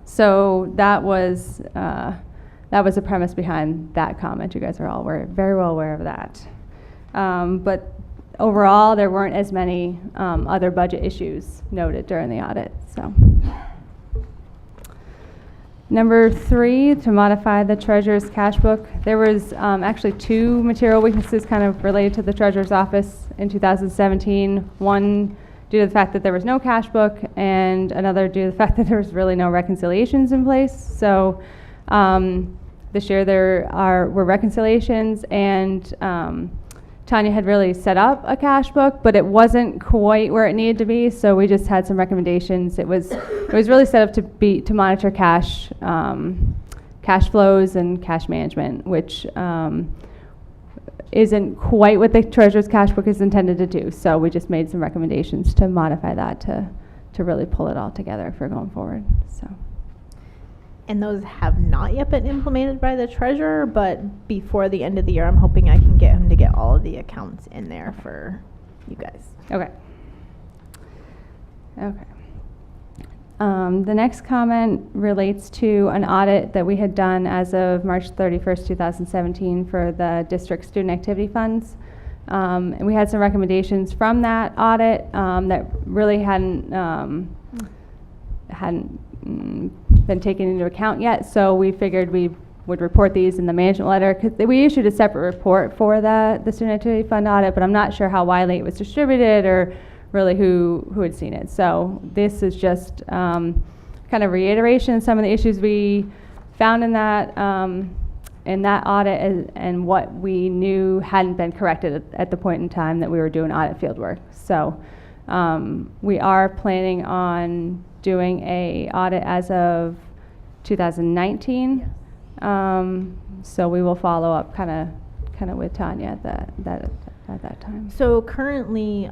So that was the premise behind that comment. You guys are all very well aware of that. But overall, there weren't as many other budget issues noted during the audit. So. Number 3, to modify the treasurer's cash book. There was actually 2 material weaknesses kind of related to the treasurer's office in 2017. One due to the fact that there was no cash book, and another due to the fact that there was really no reconciliations in place. So this year there were reconciliations, and Tanya had really set up a cash book, but it wasn't quite where it needed to be, so we just had some recommendations. It was really set up to monitor cash flows and cash management, which isn't quite what the treasurer's cash book is intended to do. So we just made some recommendations to modify that to really pull it all together for going forward. So. And those have not yet been implemented by the treasurer, but before the end of the year, I'm hoping I can get him to get all of the accounts in there for you guys. Okay. Okay. The next comment relates to an audit that we had done as of March 31st, 2017 for the district student activity funds. And we had some recommendations from that audit that really hadn't been taken into account yet, so we figured we would report these in the management letter, because we issued a separate report for the student activity fund audit, but I'm not sure how widely it was distributed or really who had seen it. So this is just kind of reiteration of some of the issues we found in that audit and what we knew hadn't been corrected at the point in time that we were doing audit field work. So we are planning on doing a audit as of 2019. So we will follow up kind of with Tanya at that time. So currently,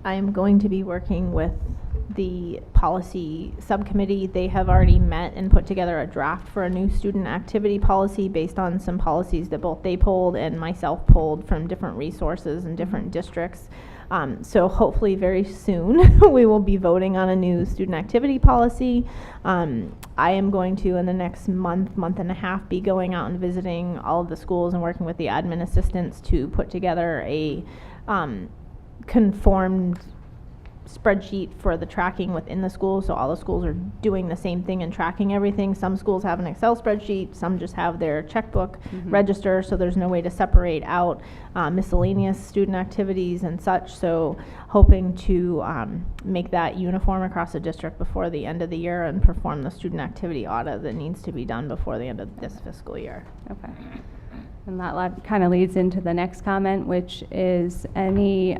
I am going to be working with the policy subcommittee. They have already met and put together a draft for a new student activity policy based on some policies that both they pulled and myself pulled from different resources and different districts. So hopefully very soon we will be voting on a new student activity policy. I am going to, in the next month and a half, be going out and visiting all of the schools and working with the admin assistants to put together a conformed spreadsheet for the tracking within the schools, so all the schools are doing the same thing and tracking everything. Some schools have an Excel spreadsheet, some just have their checkbook register, so there's no way to separate out miscellaneous student activities and such. So hoping to make that uniform across the district before the end of the year and perform the student activity audit that needs to be done before the end of this fiscal year. Okay. And that kind of leads into the next comment, which is any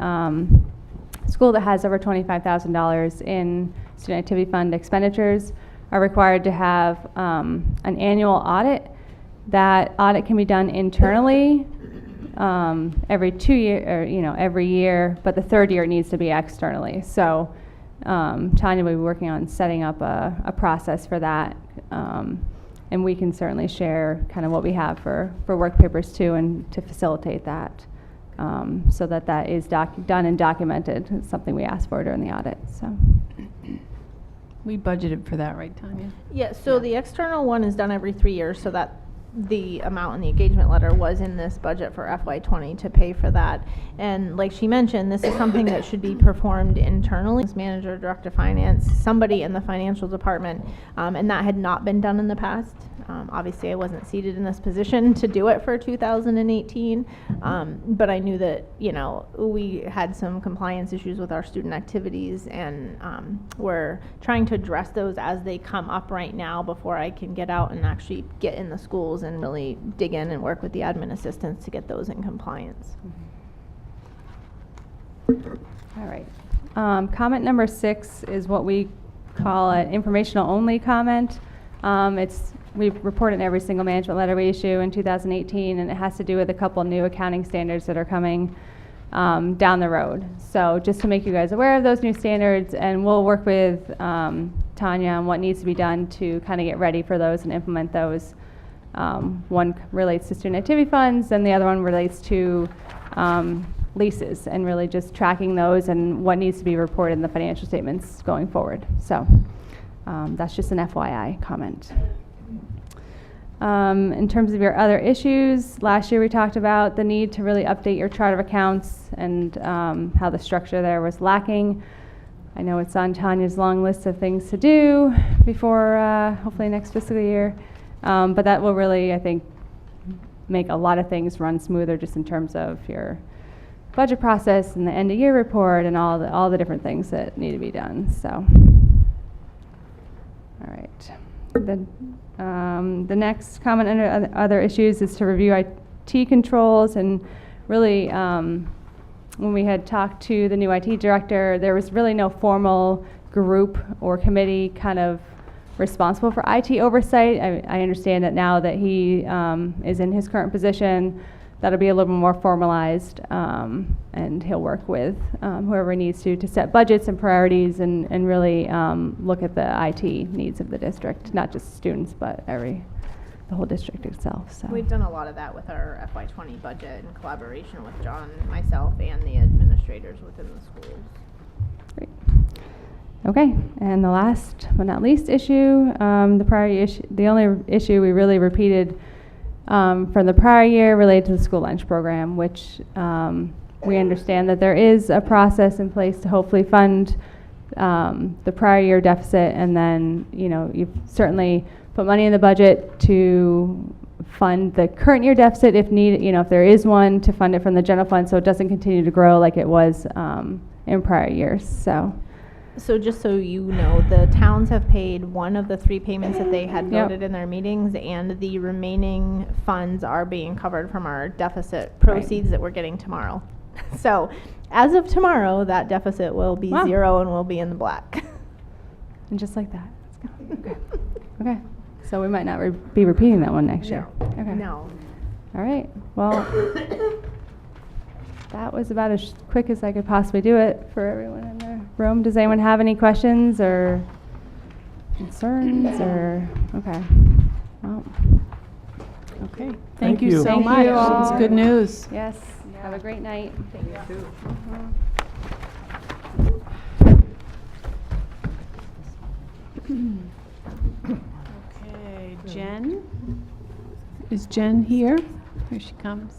school that has over $25,000 in student activity fund expenditures are required to have an annual audit. That audit can be done internally every 2 years, or every year, but the third year it needs to be externally. So Tanya will be working on setting up a process for that, and we can certainly share kind of what we have for work papers too, and to facilitate that. So that is done and documented. It's something we asked for during the audit. So we budgeted for that, right, Tanya? Yeah, so the external one is done every 3 years, so that the amount in the engagement letter was in this budget for FY20 to pay for that. And like she mentioned, this is something that should be performed internally. Manager, director of finance, somebody in the financial department, and that had not been done in the past. Obviously, I wasn't seated in this position to do it for 2018, but I knew that, you know, we had some compliance issues with our student activities, and we're trying to address those as they come up right now before I can get out and actually get in the schools and really dig in and work with the admin assistants to get those in compliance. All right. Comment number 6 is what we call an informational only comment. We report in every single management letter we issue in 2018, and it has to do with a couple new accounting standards that are coming down the road. So just to make you guys aware of those new standards, and we'll work with Tanya on what needs to be done to kind of get ready for those and implement those. One relates to student activity funds, and the other one relates to leases, and really just tracking those and what needs to be reported in the financial statements going forward. So that's just an FYI comment. In terms of your other issues, last year we talked about the need to really update your chart of accounts and how the structure there was lacking. I know it's on Tanya's long list of things to do before hopefully next fiscal year, but that will really, I think, make a lot of things run smoother just in terms of your budget process and the end of year report and all the different things that need to be done. So, all right. The next comment under other issues is to review IT controls, and really when we had talked to the new IT director, there was really no formal group or committee kind of responsible for IT oversight. I understand that now that he is in his current position, that'll be a little more formalized, and he'll work with whoever needs to set budgets and priorities and really look at the IT needs of the district, not just students, but the whole district itself. So We've done a lot of that with our FY20 budget in collaboration with John, myself, and the administrators within the schools. Great. Okay, and the last but not least issue, the only issue we really repeated from the prior year related to the school lunch program, which we understand that there is a process in place to hopefully fund the prior year deficit, and then, you know, you've certainly put money in the budget to fund the current year deficit if needed, you know, if there is one, to fund it from the general fund so it doesn't continue to grow like it was in prior years. So just so you know, the towns have paid one of the 3 payments that they had Yep. voted in their meetings, and the remaining funds are being covered from our deficit proceeds that we're getting tomorrow. So as of tomorrow, that deficit will be 0 and we'll be in the black. And just like that. Let's go. Okay. Okay. So we might not be repeating that one next year. Okay. No. All right. Well, that was about as quick as I could possibly do it for everyone in the room. Does anyone have any questions or concerns or, okay. Well, Okay. Thank you so Thank much. you all. It's good news. Yes. Have a great night. Thank you. Okay, Jen? Is Jen here? Here she comes.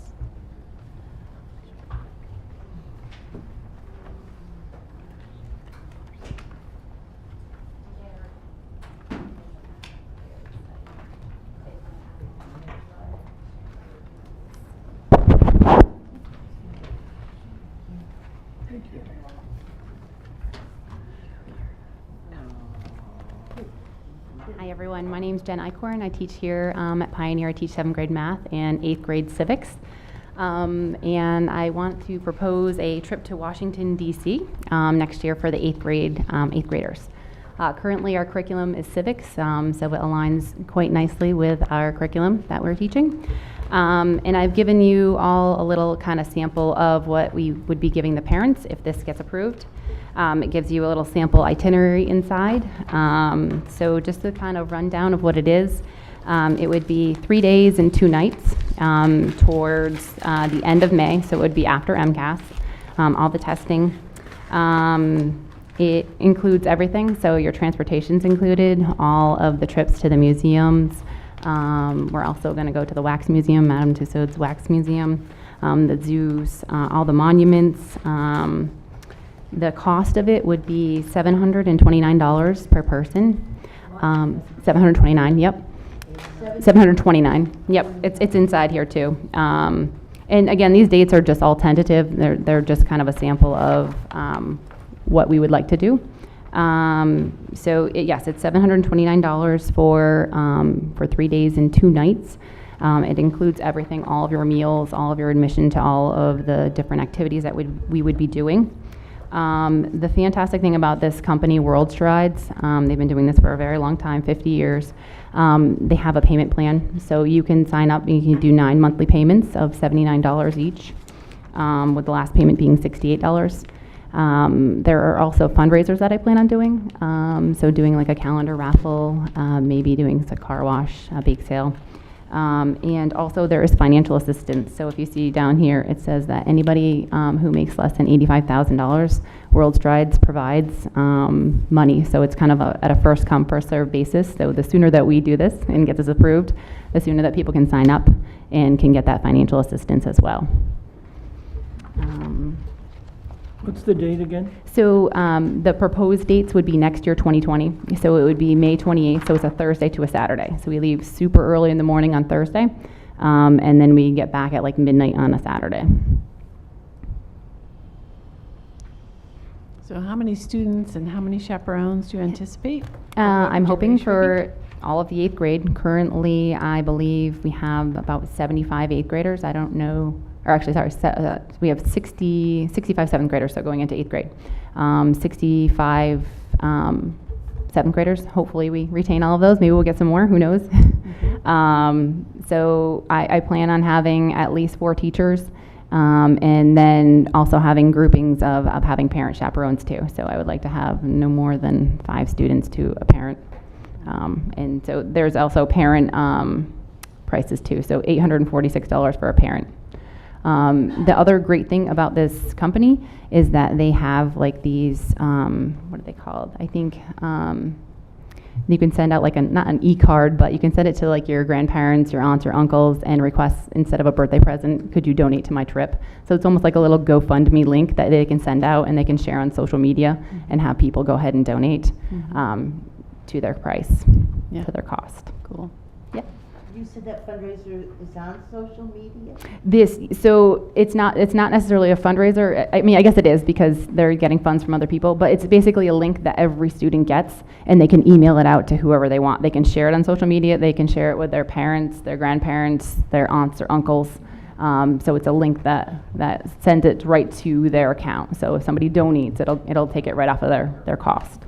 Hi everyone, my name is Jen Eichhorn. I teach here at Pioneer. I teach 7th grade math and 8th grade civics. And I want to propose a trip to Washington, D.C. Next year for the 8th graders. Currently our curriculum is civics, so it aligns quite nicely with our curriculum that we're teaching. And I've given you all a little kind of sample of what we would be giving the parents if this gets approved. It gives you a little sample itinerary inside. So just a kind of rundown of what it is. It would be 3 days and 2 nights towards the end of May, so it would be after MCAS, all the testing. It includes everything, so your transportation's included, all of the trips to the museums, We're also going to go to the Wax Museum, Madame Tussauds Wax Museum, the zoos, all the monuments. The cost of it would be $729 per person. 729, yep. 729, yep. It's inside here too. And again, these dates are just all tentative. They're just kind of a sample of what we would like to do. Yes, it's $729 for 3 days and 2 nights. It includes everything, all of your meals, all of your admission to all of the different activities that we would be doing. The fantastic thing about this company, World Strides, they've been doing this for a very long time, 50 years. They have a payment plan, so you can sign up and you can do 9 monthly payments of $79 each, with the last payment being $68. There are also fundraisers that I plan on doing, so doing like a calendar raffle, maybe doing a car wash, a bake sale. And also there is financial assistance. So if you see down here, it says that anybody who makes less than $85,000, World Strides provides money. So it's kind of at a first come, first served basis. So the sooner that we do this and get this approved, the sooner that people can sign up and can get that financial assistance as well. What's the date again? So the proposed dates would be next year, 2020. So it would be May 28th, so it's a Thursday to a Saturday. So we leave super early in the morning on Thursday, and then we get back at like midnight on a Saturday. So how many students and how many chaperones do you anticipate? I'm hoping for all of the 8th grade. Currently, I believe we have about 75 8th graders. I don't know. Or actually, sorry, we have 65 7th graders, so going into 8th grade. 65 7th graders. Hopefully we retain all of those. Maybe we'll get some more, who knows? So I plan on having at least 4 teachers, and then also having groupings of having parent chaperones too. So I would like to have no more than 5 students to a parent. And so there's also parent prices too, so $846 for a parent. The other great thing about this company is that they have like these, what are they called? I think you can send out like not an e-card, but you can send it to like your grandparents, your aunts, your uncles, and request, instead of a birthday present, could you donate to my trip? So it's almost like a little GoFundMe link that they can send out and they can share on social media and have people go ahead and donate to their price, to their cost. Cool. Yeah. You said that fundraiser is on social media? So it's not necessarily a fundraiser. I mean, I guess it is because they're getting funds from other people, but it's basically a link that every student gets, and they can email it out to whoever they want. They can share it on social media. They can share it with their parents, their grandparents, their aunts or uncles. So it's a link that sends it right to their account. So if somebody donates, it'll take it right off of their cost.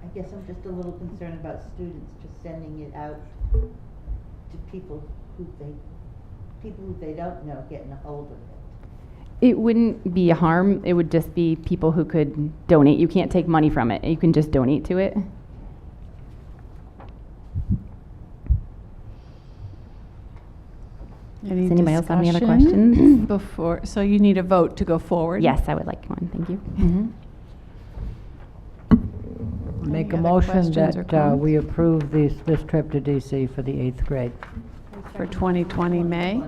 I guess I'm just a little concerned about students just sending it out to people who they don't know, getting a hold of it. It wouldn't be a harm. It would just be people who could donate. You can't take money from it. You can just donate to it. Any Does anybody else have any other discussion questions? So you need a vote to go forward? Yes, I would like one. Thank you. Make a Any other motion questions or that comments? we approve this trip to DC for the 8th grade. For 2020 May?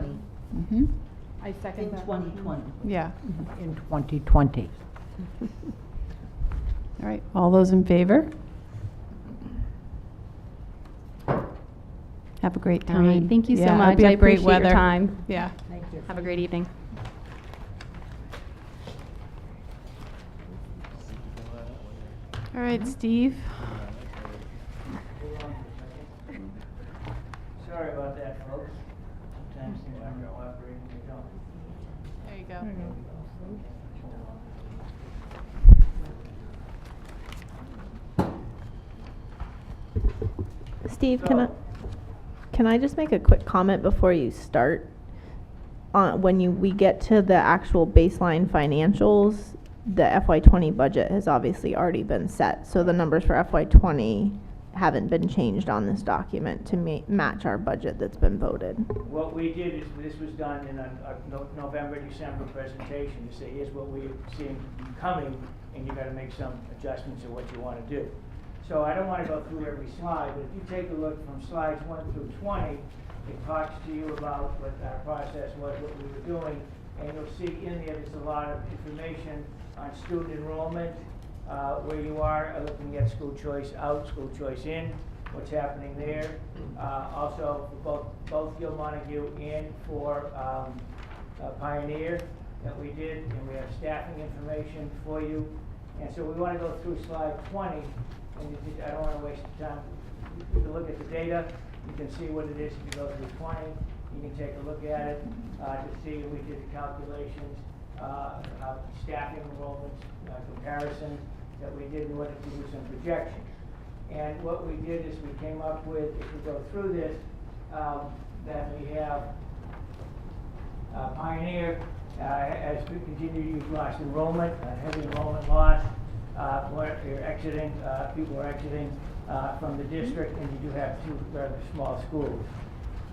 I second In that. 2020. Yeah. In 2020. All right, all those in favor? Have a great All time. right, thank you so Yeah, much. hope you I have great appreciate your weather. time. Yeah. Have a great evening. All right, Steve. Sorry about that, folks. Sometimes things aren't cooperating, they don't. There you go. Steve, can I just make a quick comment before you start? When we get to the actual baseline financials, the FY20 budget has obviously already been set, so the numbers for FY20 haven't been changed on this document to match our budget that's been voted. What we did is, this was done in a November, December presentation to say, here's what we're seeing coming, and you gotta make some adjustments of what you wanna do. So I don't want to go through every slide, but if you take a look from slides 1 through 20, it talks to you about what our process was, what we were doing, and you'll see in there there's a lot of information on student enrollment, where you are looking at school choice out, school choice in, what's happening there. Also, for both Gil Montague and for Pioneer that we did, and we have staffing information for you. And so we want to go through slide 20, and I don't want to waste time. You can look at the data, you can see what it is if you go through 20, you can take a look at it to see we did the calculations, staffing enrollments, comparisons that we did in order to do some projections. And what we did is we came up with, if we go through this, that we have Pioneer, as we continue to use lost enrollment, heavy enrollment loss, where you're exiting, people are exiting from the district, and you do have 2 rather small schools.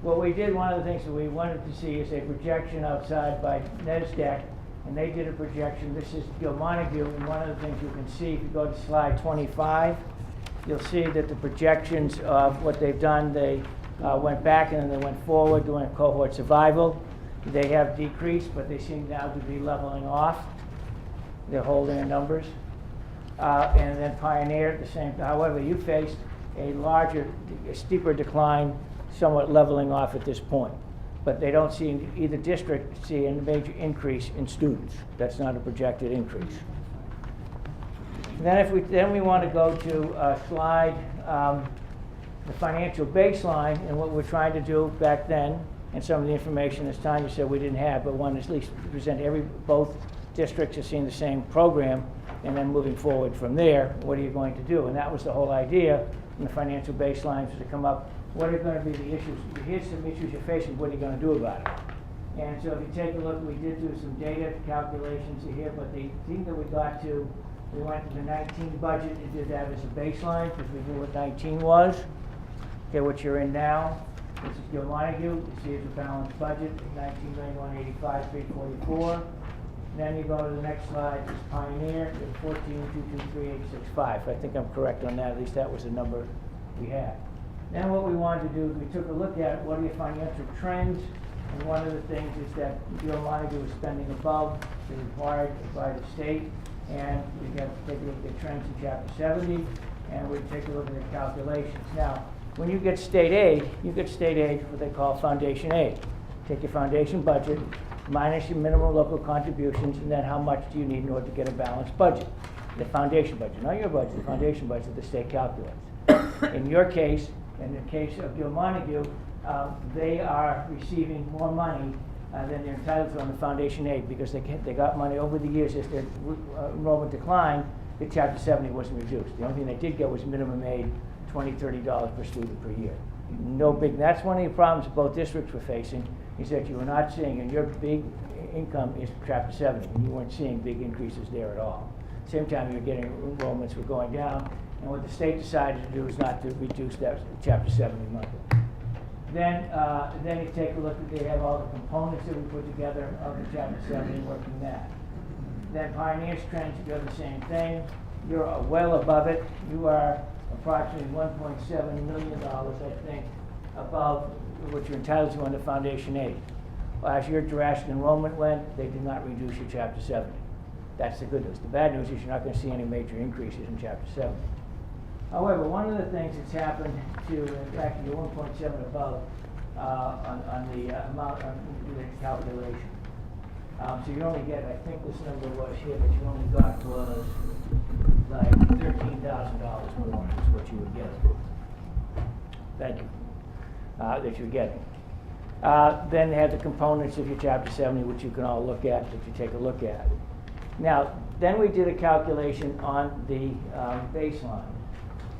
What we did, one of the things that we wanted to see is a projection outside by NESDEC, and they did a projection. This is Gil Montague, and one of the things you can see, if you go to slide 25, you'll see that the projections of what they've done, they went back and then they went forward doing cohort survival. They have decreased, but they seem now to be leveling off. They're holding their numbers. And then Pioneer, the same. However, you faced a steeper decline, somewhat leveling off at this point. But they don't see, either district see a major increase in students. That's not a projected increase. Then we want to go to slide the financial baseline, and what we're trying to do back then, and some of the information, as Tanya said, we didn't have, but wanted to at least present both districts are seeing the same program, and then moving forward from there, what are you going to do? And that was the whole idea in the financial baselines, to come up, what are going to be the issues? Here's some issues you're facing, what are you going to do about it? And so if you take a look, we did do some data calculations here, but the thing that we got to, we went to the 19 budget and did that as a baseline, because we knew what 19 was. Okay, what you're in now. This is Gil Montague. You see it's a balanced budget, 19,185,344. Then you go to the next slide, it's Pioneer, 14,223,865. I think I'm correct on that, at least that was the number we had. Then what we wanted to do is we took a look at what are your financial trends, and one of the things is that Gil Montague was spending above the required by the state, and we got to take a look at trends in Chapter 70, and we take a look at the calculations. Now, when you get state aid, what they call foundation aid. Take your foundation budget, minus your minimum local contributions, and then how much do you need in order to get a balanced budget? The foundation budget, not your budget, the foundation budget the state calculates. In your case, in the case of Gil Montague, they are receiving more money than they're entitled to on the foundation aid, because they got money over the years as their enrollment declined. The Chapter 70 wasn't reduced. The only thing they did get was minimum aid, $20, $30 per student per year. No big. That's one of the problems both districts were facing, is that you were not seeing, and your big income is Chapter 70, and you weren't seeing big increases there at all. Same time, you're getting enrollments were going down, and what the state decided to do is not to reduce that Chapter 70 monthly. Then you take a look at, they have all the components that we put together of the Chapter 70, working that. Then Pioneer's trends, you do the same thing. You're well above it. You are approximately $1.7 million, I think, above what you're entitled to under foundation aid. Well, as your drastic enrollment went, they did not reduce your Chapter 70. That's the good news. The bad news is you're not going to see any major increases in Chapter 70. However, one of the things that's happened to, in fact, you're 1.7 above on the amount on the calculation. So you only get, I think this number was here, but you only got was like $13,000 more is what you would get. Thank you. That you're getting. Then they have the components of your Chapter 70, which you can all look at if you take a look at. Now, then we did a calculation on the baseline.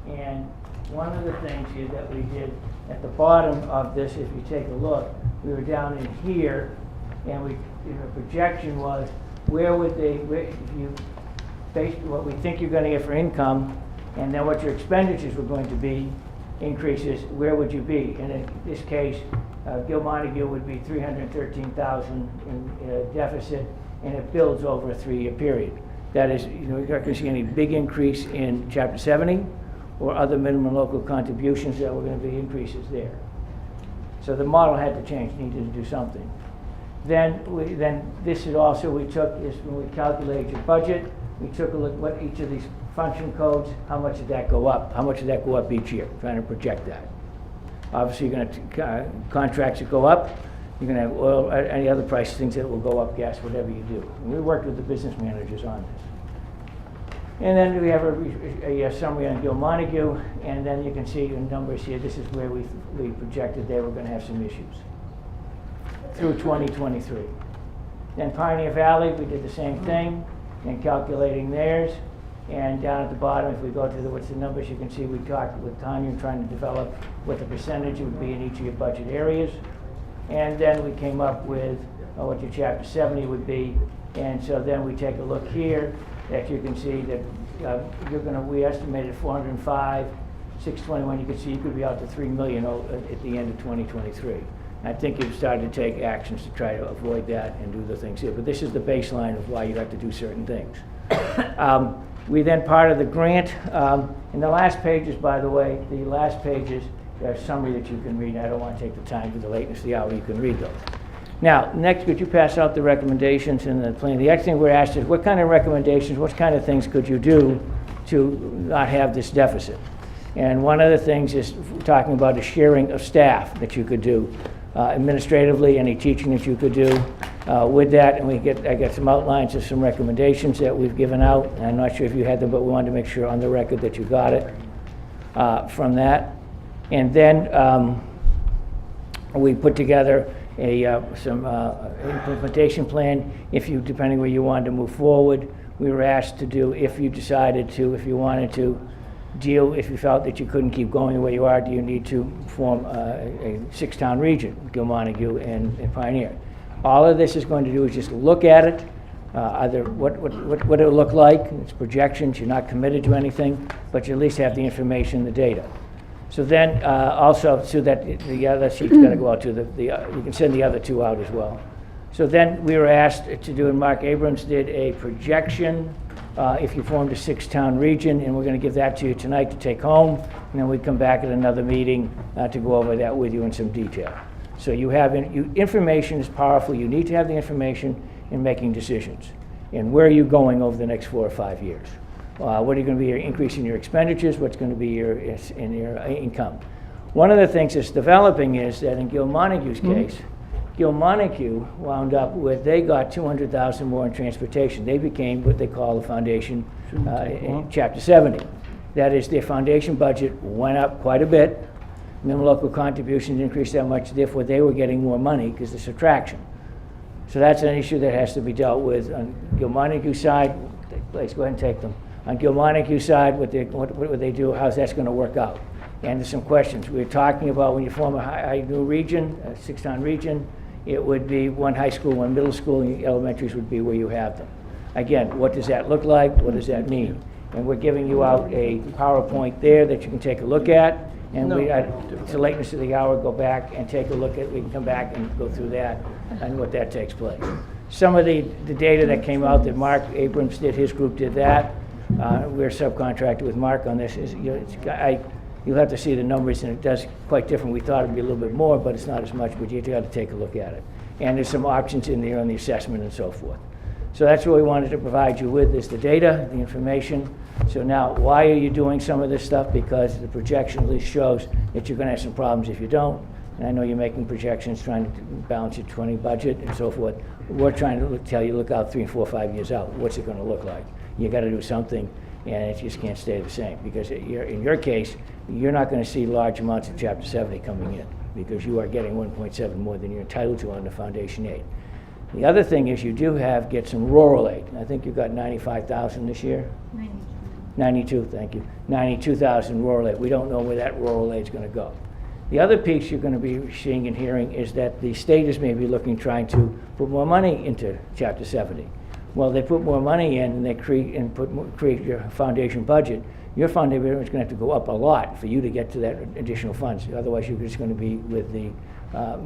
And one of the things here that we did at the bottom of this, if you take a look, we were down in here, and the projection was where would they, if you based what we think you're going to get for income, and then what your expenditures were going to be, increases, where would you be? And in this case, Gil Montague would be $313,000 in deficit, and it builds over a 3-year period. That is, you're not going to see any big increase in Chapter 70 or other minimum local contributions, that were going to be increases there. So the model had to change, needed to do something. Then this is also, we took, is when we calculate your budget, we took a look at what each of these function codes, how much did that go up? How much did that go up each year? Trying to project that. Obviously, you're going to contracts that go up. You're going to have oil, any other price things that will go up, gas, whatever you do. And we worked with the business managers on this. And then we have a summary on Gil Montague, and then you can see the numbers here. This is where we projected they were going to have some issues through 2023. Then Pioneer Valley, we did the same thing in calculating theirs. And down at the bottom, if we go to what's the numbers, you can see we talked with Tanya trying to develop what the percentage would be in each of your budget areas. And then we came up with what your Chapter 70 would be. And so then we take a look here that you can see that we estimated 405, 621. You can see you could be out to $3 million at the end of 2023. I think you've started to take actions to try to avoid that and do the things here. But this is the baseline of why you have to do certain things. We then, part of the grant, in the last pages, by the way, the last pages, there's a summary that you can read. I don't want to take the time for the lateness of the hour. You can read those. Now, next, could you pass out the recommendations in the plan? The next thing we're asked is, what kind of recommendations, what kind of things could you do to not have this deficit? And one of the things is talking about a sharing of staff that you could do. Administratively, any teaching that you could do with that, and I got some outlines of some recommendations that we've given out. I'm not sure if you had them, but we wanted to make sure on the record that you got it from that. And then we put together some implementation plan. Depending where you wanted to move forward, we were asked to do, if you decided to, if you wanted to deal, if you felt that you couldn't keep going the way you are, do you need to form a 6-town region, Gil Montague and Pioneer? All of this is going to do is just look at it, either what it will look like. It's projections. You're not committed to anything, but you at least have the information, the data. So then also, so that the other sheet's got to go out to you can send the other two out as well. So then we were asked to do, and Mark Abrams did a projection if you formed a 6-town region, and we're going to give that to you tonight to take home, and then we come back at another meeting to go over that with you in some detail. So you have information is powerful. You need to have the information in making decisions. And where are you going over the next 4 or 5 years? What are you going to be increasing your expenditures? What's going to be your income? One of the things that's developing is that in Gil Montague's case, Gil Montague wound up with, they got $200,000 more in transportation. They became what they call the foundation in Chapter 70. That is, their foundation budget went up quite a bit. Minimum local contributions increased that much, therefore they were getting more money because of subtraction. So that's an issue that has to be dealt with. On Gil Montague's side, please go ahead and take them. On Gil Montague's side, what would they do, how's that's going to work out? And there's some questions. We were talking about when you form a new region, a 6-town region, it would be one high school, one middle school, and the elementaries would be where you have them. Again, what does that look like? What does that mean? And we're giving you out a PowerPoint there that you can take a look at. And it's the lateness of the hour, go back and take a look at, we can come back and go through that and what that takes place. Some of the data that came out that Mark Abrams did, his group did that. We're subcontracted with Mark on this. You'll have to see the numbers, and it does quite different. We thought it'd be a little bit more, but it's not as much, but you got to take a look at it. And there's some options in there on the assessment and so forth. So that's what we wanted to provide you with, is the data, the information. So now, why are you doing some of this stuff? Because the projection at least shows that you're going to have some problems if you don't. And I know you're making projections, trying to balance your 20 budget and so forth. We're trying to tell you, look out 3, 4, 5 years out. What's it going to look like? You got to do something, and it just can't stay the same. Because in your case, you're not going to see large amounts of Chapter 70 coming in, because you are getting 1.7 more than you're entitled to under Foundation aid. The other thing is you do get some rural aid. I think you got 95,000 this year. 92, thank you. 92,000 rural aid. We don't know where that rural aid is going to go. The other piece you're going to be seeing and hearing is that the state is maybe trying to put more money into Chapter 70. Well, they put more money in and they create your foundation budget. Your foundation is going to have to go up a lot for you to get to that additional funds. Otherwise, you're just going to be with the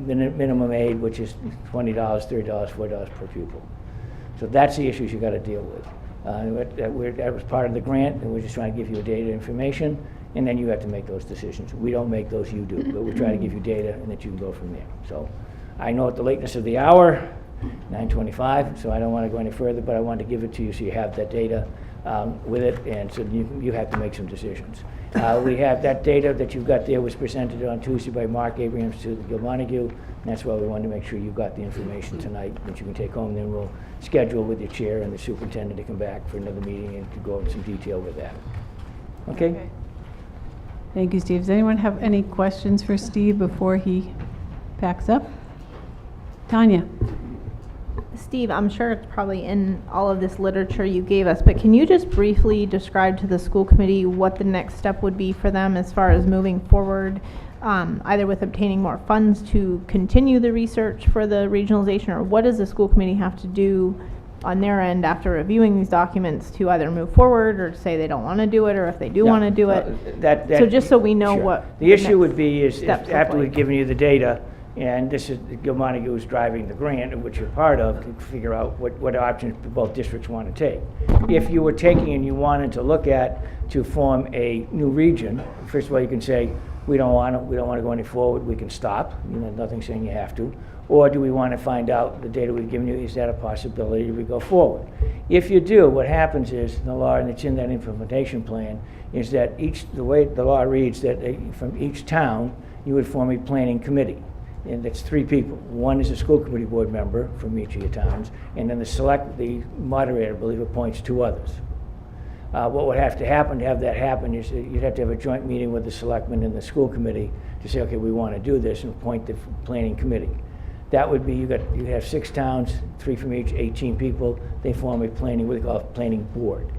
minimum aid, which is $20, $30, $4 per pupil. So that's the issues you got to deal with. That was part of the grant, and we're just trying to give you data information. and then you have to make those decisions. We don't make those, you do, but we try to give you data and that you can go from there. So I know at the lateness of the hour, 9:25, so I don't want to go any further, but I want to give it to you so you have that data with it, and so you have to make some decisions. We have that data that you've got there was presented on Tuesday by Mark Abrams to Gil Montague, and that's why we wanted to make sure you got the information tonight that you can take home. Then we'll schedule with your chair and the superintendent to come back for another meeting and to go into some detail with that. Okay? Thank you, Steve. Does anyone have any questions for Steve before he packs up? Tanya? Steve, I'm sure it's probably in all of this literature you gave us, but can you just briefly describe to the school committee what the next step would be for them as far as moving forward, either with obtaining more funds to continue the research for the regionalization, or what does the school committee have to do on their end after reviewing these documents to either move forward or say they don't want to do it, or if they do want to do it? So just so we know sure. what the issue would be is if, steps look after like. we've given you the data, and this is Gil Montague is driving the grant, which you're part of, to figure out what options both districts want to take. If you were taking and you wanted to look at to form a new region, first of all, you can say we don't want to go any forward. We can stop. Nothing's saying you have to. Or do we want to find out the data we've given you? Is that a possibility? We go forward. If you do, what happens is the law, and it's in that implementation plan, is that the way the law reads that from each town you would form a planning committee. And that's 3 people. One is a school committee board member from each of your towns, and then the moderator, I believe, appoints 2 others. What would have to happen to have that happen is you'd have to have a joint meeting with the selectmen and the school committee to say, okay, we want to do this, and appoint the planning committee. That would be, you have 6 towns, 3 from each, 18 people. They form a planning, what they call a planning board.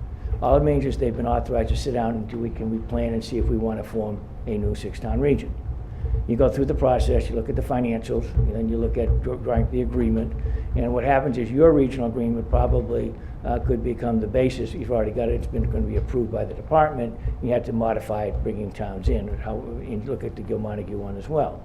All it means is they've been authorized to sit down and we plan and see if we want to form a new 6-town region. You go through the process, you look at the financials, and then you look at drawing the agreement, and what happens is your regional agreement probably could become the basis. You've already got it, it's going to be approved by the department. You have to modify it, bringing towns in, and look at the Gil Montague one as well.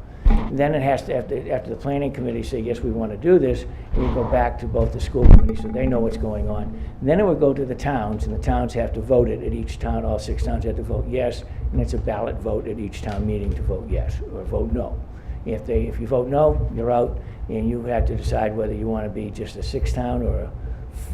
Then it has to, after the planning committee say, yes, we want to do this, it would go back to both the school committee so they know what's going on. And then it would go to the towns, and the towns have to vote it at each town. All 6 towns have to vote yes, and it's a ballot vote at each town meeting to vote yes or vote no. If you vote no, you're out, and you have to decide whether you want to be just a 6-town or a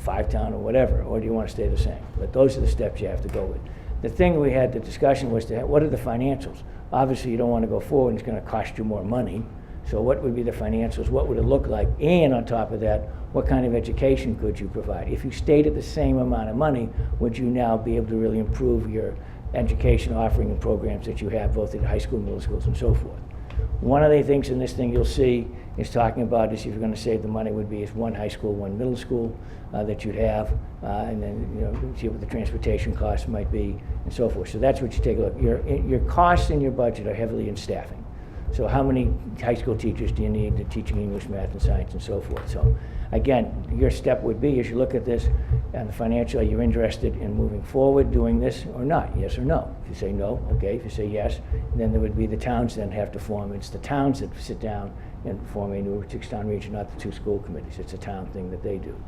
5-town or whatever, or do you want to stay the same. But those are the steps you have to go with. The thing we had the discussion was what are the financials? Obviously, you don't want to go forward, and it's going to cost you more money. So what would be the financials? What would it look like? And on top of that, what kind of education could you provide? If you stayed at the same amount of money, would you now be able to really improve your education offering and programs that you have both at high school, middle schools, and so forth? One of the things in this thing you'll see is talking about is if you're going to save the money would be is 1 high school, 1 middle school that you'd have, and then see what the transportation costs might be and so forth. So that's what you take a look. Your costs in your budget are heavily in staffing. So how many high school teachers do you need to teaching English, math, and science, and so forth? So again, your step would be as you look at this and the financial, are you interested in moving forward, doing this or not? Yes or no? If you say no, okay. If you say yes, then there would be the towns then have to form. It's the towns that sit down and form a new 6-town region, not the 2 school committees. It's a town thing that they do,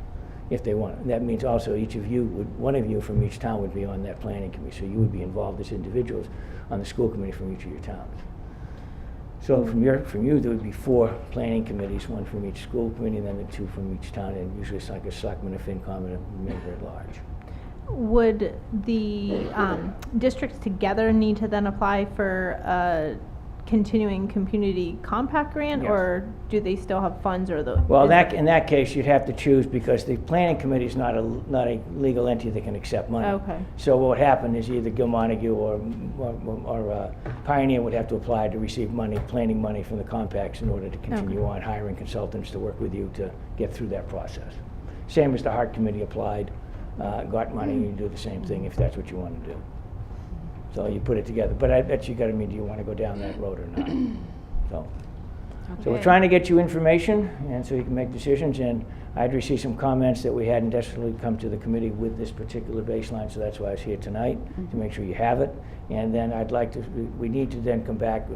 if they want it. That means also each of you, one of you from each town would be on that planning committee, so you would be involved as individuals on the school committee from each of your towns. So from you, there would be 4 planning committees, 1 from each school committee, and then the 2 from each town, and usually it's like a selectman, a FinCom, and a member at large. Would the districts together need to then apply for a continuing community compact grant, Yes. or do they still have funds, or the? Well, in that case, you'd have to choose because the planning committee is not a legal entity that can accept money. Okay. So what would happen is either Gil Montague or Pioneer would have to apply to receive money, planning money from the compacts in order to continue on hiring consultants to work with you to get through that process. Same as the Heart Committee applied, got money, you do the same thing if that's what you want to do. So you put it together, but I bet you got to mean, do you want to go down that road or not? So we're trying to get you information, and so you can make decisions. And I'd received some comments that we hadn't necessarily come to the committee with this particular baseline, so that's why I was here tonight to make sure you have it. And then I'd like to, we need to then come back.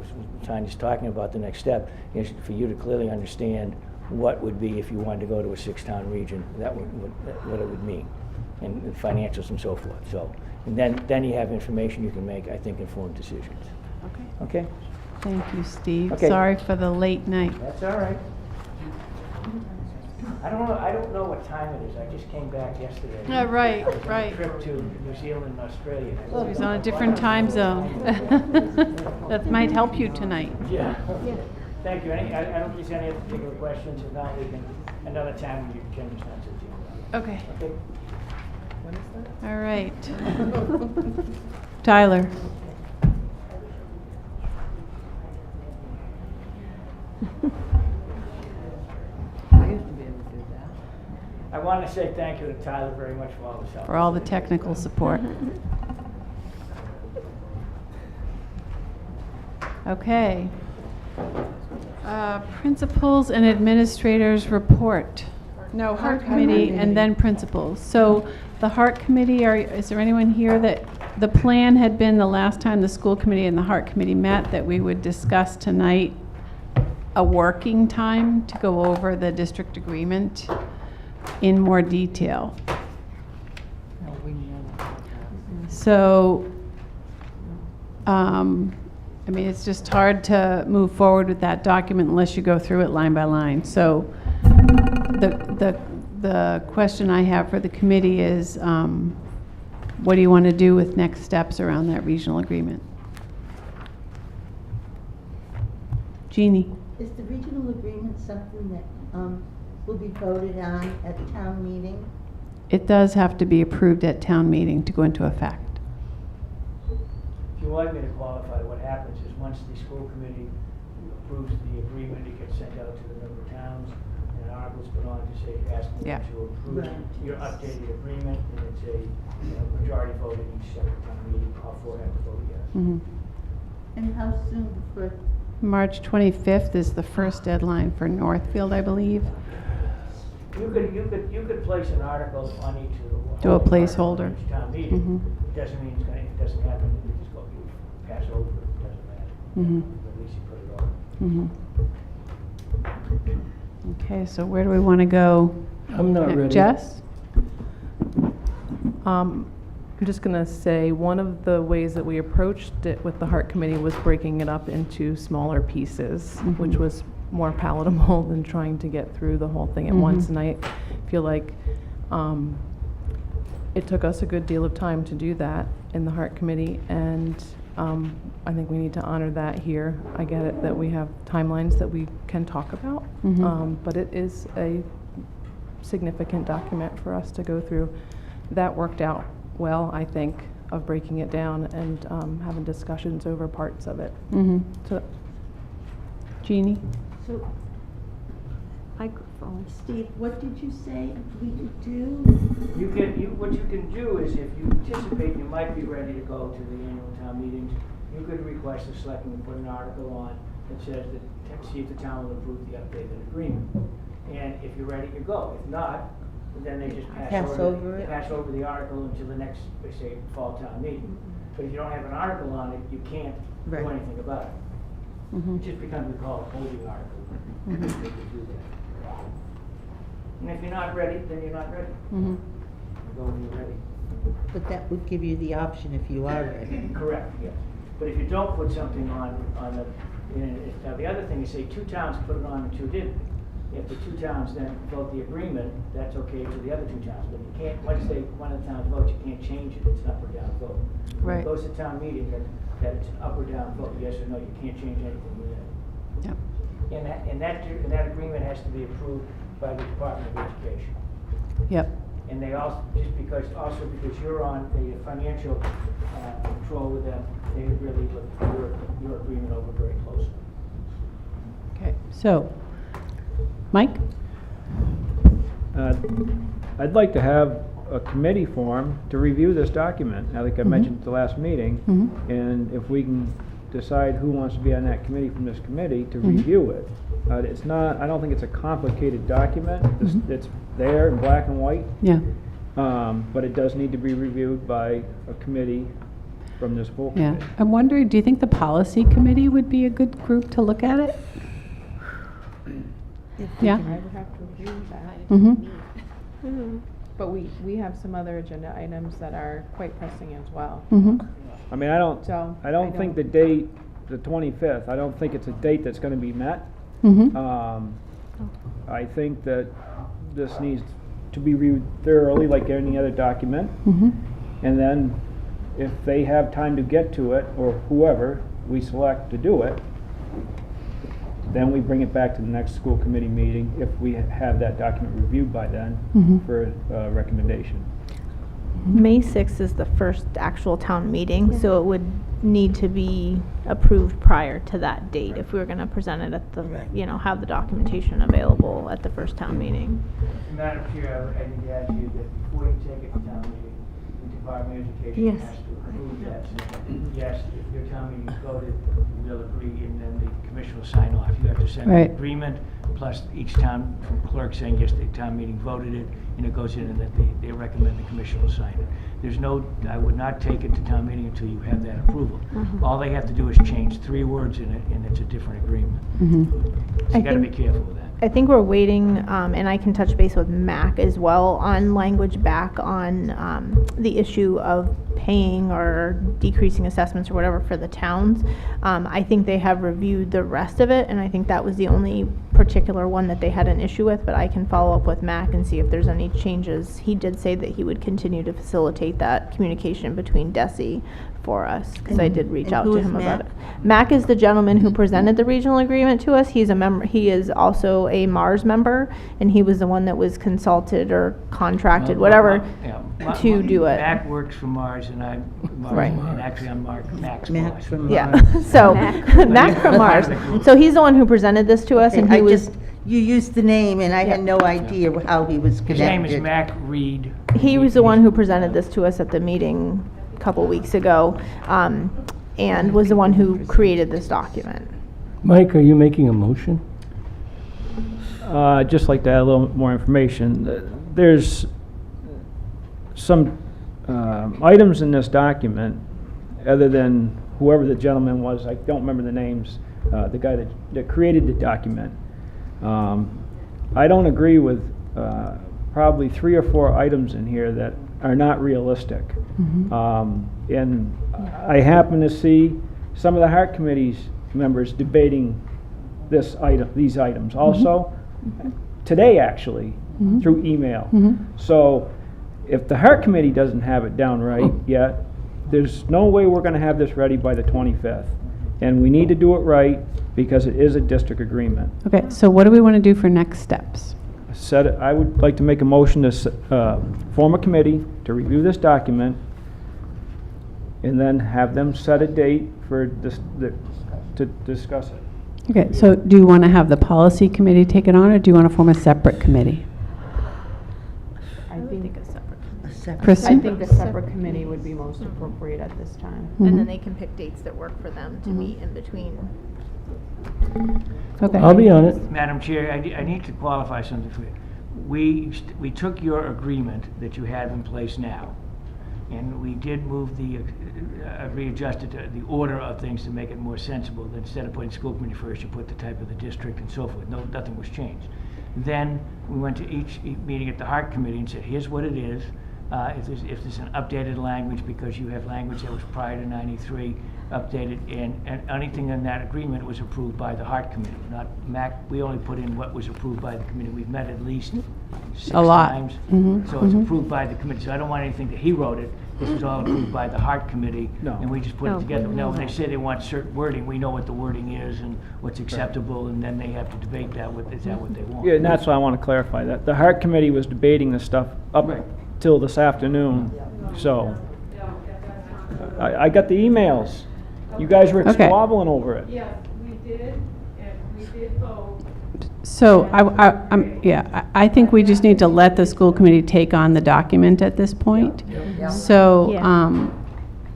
Tanya's talking about the next step is for you to clearly understand what would be if you wanted to go to a 6-town region. That would what it would mean. and financials and so forth. So, and then you have information you can make, I think, informed decisions. Okay. Okay? Thank you, Steve. Okay. Sorry for the late night. That's all right. I don't know what time it is. I just came back yesterday. Yeah, right, I was on a right. trip to New Zealand and Australia. He was on a different time zone. That might help you tonight. Yeah. Thank you. I don't think there's any other particular questions. If not, we can, another time when you can just answer to you. Okay. Okay. All right. Tyler. I want to say thank you to Tyler very much for all his help. For all the technical support. Okay. Principals and administrators report. No, Heart Committee and then principals. So the Heart Committee, is there anyone here that, the plan had been the last time the school committee and the Heart Committee met that we would discuss tonight a working time to go over the district agreement in more detail. So, I mean, it's just hard to move forward with that document unless you go through it line by line. So the question I have for the committee is, what do you want to do with next steps around that regional agreement? Jeannie? Is the regional agreement something that will be voted on at town meeting? It does have to be approved at town meeting to go into effect. If you want me to qualify, what happens is once the school committee approves the agreement, it gets sent out to the member towns, and an article's put on to say, asking them to approve your updated agreement, and it's a majority vote in each separate town meeting. All four have to vote yes. And how soon before? March 25th is the first deadline for Northfield, I believe. You could place an article on each of the. Do a placeholder. Each town meeting. It doesn't mean if it doesn't happen, you just go, you pass over, it doesn't matter. At least you put it on. Okay, so where do we want to go? I'm not ready. Jess? I'm just going to say one of the ways that we approached it with the Heart Committee was breaking it up into smaller pieces, which was more palatable than trying to get through the whole thing at once. And I feel like it took us a good deal of time to do that in the Heart Committee, and I think we need to honor that here. I get it that we have timelines that we can talk about, but it is a significant document for us to go through. That worked out well, I think, of breaking it down and having discussions over parts of it. So, Jeannie? So, microphone. Steve, what did you say we could do? What you can do is if you anticipate you might be ready to go to the annual town meetings, you could request the selectmen to put an article on that says that, see if the town will approve the updated agreement. And if you're ready to go. If not, then they just pass over the article until the next, they say, fall town meeting. But if you don't have an article on it, you can't do anything about it. It just becomes, we call it holding article. They could do that. And if you're not ready, then you're not ready. You go when you're ready. But that would give you the option if you are ready. Correct, yes. But if you don't put something on the, now the other thing is, say 2 towns put it on and 2 didn't. If the 2 towns then vote the agreement, that's okay to the other 2 towns. But you can't, once one of the towns votes, you can't change it. It's an up or down vote. When it goes to town meeting, that it's an up or down vote, yes or no. You can't change anything with it. And that agreement has to be approved by the Department of Education. And they also, because you're on the financial control with them, they really look your agreement over very closely. Okay, so, Mike? I'd like to have a committee form to review this document, I think I mentioned at the last meeting, and if we can decide who wants to be on that committee from this committee to review it. It's not, I don't think it's a complicated document. It's there in black and white. But it does need to be reviewed by a committee from this full committee. I'm wondering, do you think the policy committee would be a good group to look at it? I would have to agree with that. But we have some other agenda items that are quite pressing as well. I mean, I don't I think the date, the 25th, I don't think it's a date that's gonna be met. I think that this needs to be reviewed thoroughly like any other document. And then if they have time to get to it, or whoever we select to do it, then we bring it back to the next school committee meeting if we have that document reviewed by then for a recommendation. May 6th is the first actual town meeting, so it would need to be approved prior to that date if we were going to present it at the, have the documentation available at the first town meeting. Madam Chair, I need to ask you that before you take it to town meeting, the Department of Education has to approve that. Yes, if your town meeting voted, they'll agree, and then the commission will sign off. You have to send an agreement, plus each town clerk saying, yes, the town meeting voted it, and it goes in, and that they recommend the commission will sign it. There's no, I would not take it to town meeting until you have that approval. All they have to do is change 3 words in it, and it's a different agreement. So you gotta be careful with that. I think we're waiting, and I can touch base with Mac as well, on language back on the issue of paying or decreasing assessments or whatever for the towns. I think they have reviewed the rest of it, and I think that was the only particular one that they had an issue with, but I can follow up with Mac and see if there's any changes. He did say that he would continue to facilitate that communication between DESI for us, because I did reach out to him about it. Mac is the gentleman who presented the regional agreement to us. He's a member. He is also a MARS member, and he was the one that was consulted or contracted, whatever, to do it. Mac works for Mars, and I'm Mars, and actually I'm Mac's boss. So Mac from Mars. So he's the one who presented this to us, and he was. You used the name, and I had no idea how he was connected. His name is Mac Reed. He was the one who presented this to us at the meeting a couple weeks ago, and was the one who created this document. Mike, are you making a motion? I'd just like to add a little more information. There's some items in this document, other than whoever the gentleman was, I don't remember the names, the guy that created the document. I don't agree with probably 3 or 4 items in here that are not realistic. And I happen to see some of the Heart Committee's members debating these items also today, actually, through email. So if the Heart Committee doesn't have it down right yet, there's no way we're going to have this ready by the 25th. And we need to do it right because it is a district agreement. Okay, so what do we want to do for next steps? I would like to make a motion to form a committee to review this document and then have them set a date for this, to discuss it. Okay, so do you want to have the policy committee take it on, or do you want to form a separate committee? I think a separate. Kristen? I think the separate committee would be most appropriate at this time. And then they can pick dates that work for them to meet in between. Okay. I'll be on it. Madam Chair, I need to qualify something for you. We took your agreement that you have in place now, and we did move readjusted the order of things to make it more sensible. That instead of putting school committee first, you put the type of the district and so forth. Nothing was changed. Then we went to each meeting at the Heart Committee and said, here's what it is. If there's an updated language, because you have language that was prior to '93, updated, and anything in that agreement was approved by the Heart Committee. Not Mac. We only put in what was approved by the committee. We've met at least 6 times, so it's approved by the committee. So I don't want anything that he wrote it. This is all approved by the Heart Committee, and we just put it together. Now, when they say they want certain wording, we know what the wording is and what's acceptable, and then they have to debate that. Is that what they want? Yeah, and that's why I want to clarify that. The Heart Committee was debating this stuff up till this afternoon, so I got the emails. You guys were squabbling over it. Yes, we did, and we did vote. So I think we just need to let the school committee take on the document at this point. So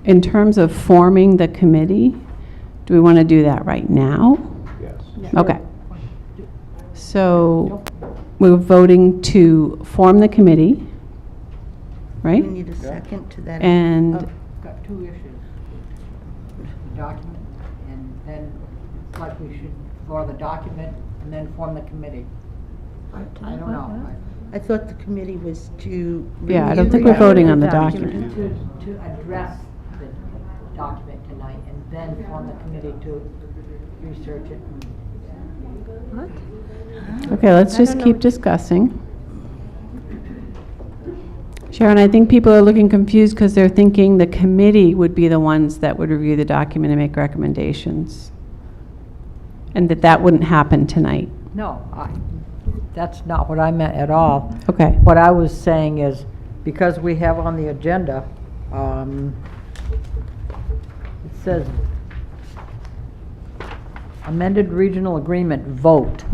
in terms of forming the committee, do we want to do that right now? Yes. Okay. So we're voting to form the committee, right? We need a second to that. And Got 2 issues. The document, and then it's like we should, for the document, and then form the committee. I don't know. I thought the committee was to. Yeah, I don't review think we're voting on the document. To address the document tonight and then form the committee to research it. What? Okay, let's just keep discussing. Sharon, I think people are looking confused because they're thinking the committee would be the ones that would review the document and make recommendations. And that wouldn't happen tonight. No, that's not what I meant at all. Okay. What I was saying is, because we have on the agenda, it says amended regional agreement vote.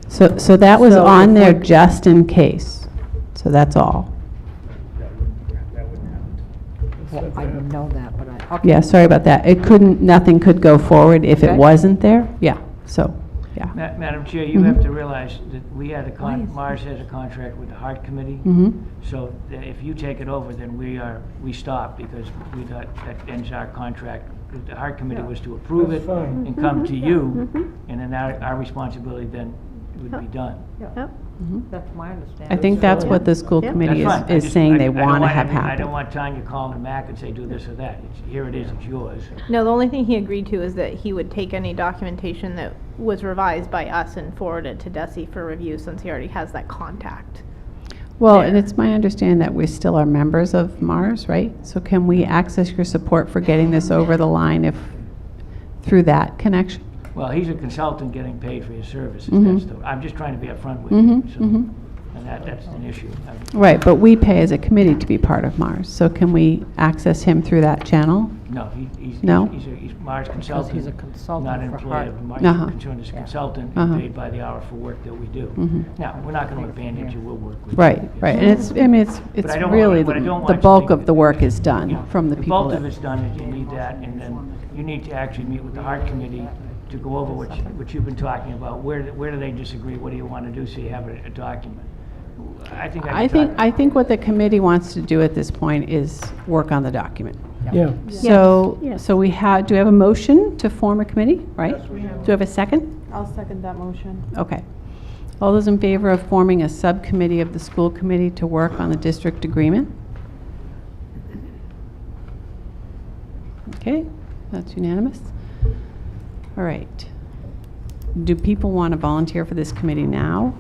So that was So on if there we're- just in case. So that's all. Well, I didn't know that, but I, okay. Yeah, sorry about that. Nothing could go forward if it Okay. wasn't there. Yeah, so, yeah. Madam Chair, you have to realize that we had Mars has a contract with the Heart Committee. So if you take it over, then we stop because we thought that ends our contract. The Heart Committee was to approve it and come to you, and then our responsibility then would be done. Yep. That's my understanding. I think that's what the school committee That's fine. I is just- saying they I don't want to have I don't happen. want Tanya calling Mac and say, do this or that. Here it is, it's yours. No, the only thing he agreed to is that he would take any documentation that was revised by us and forward it to Desi for review, since he already has that contact. Well, and it's my understanding that we still are members of Mars, right? So can we access your support for getting this over the line through that connection? Well, he's a consultant getting paid for his services. Mhm. I'm just trying to be upfront with you. So, Mhm. and that's an issue. Right, but we pay as a committee to be part of Mars. So can we access him through that channel? No, he's No? He's Mars consultant. he's a consultant not an for employee Hart. of Mars. Uh-huh. He's concerned as a consultant Uh-huh. and paid by the hour for work that we do. Mhm. Now, we're not going to abandon you. We'll work with you. Right, right. And it's But I don't really, what I don't want the you to bulk think of the work is done Yeah, from the people bulk that. of it's done, is you need that, and then you need to actually meet with the Heart Committee to go over what you've been talking about. Where do they disagree? What do you want to do so you have a document? I think what the committee wants to do at this point is work on the document. Yeah. So, Yes. so do we have a motion to form a committee, right? Do we have a second? I'll second that motion. Okay. All those in favor of forming a subcommittee of the school committee to work on the district agreement? Okay, that's unanimous. All right. Do people want to volunteer for this committee now?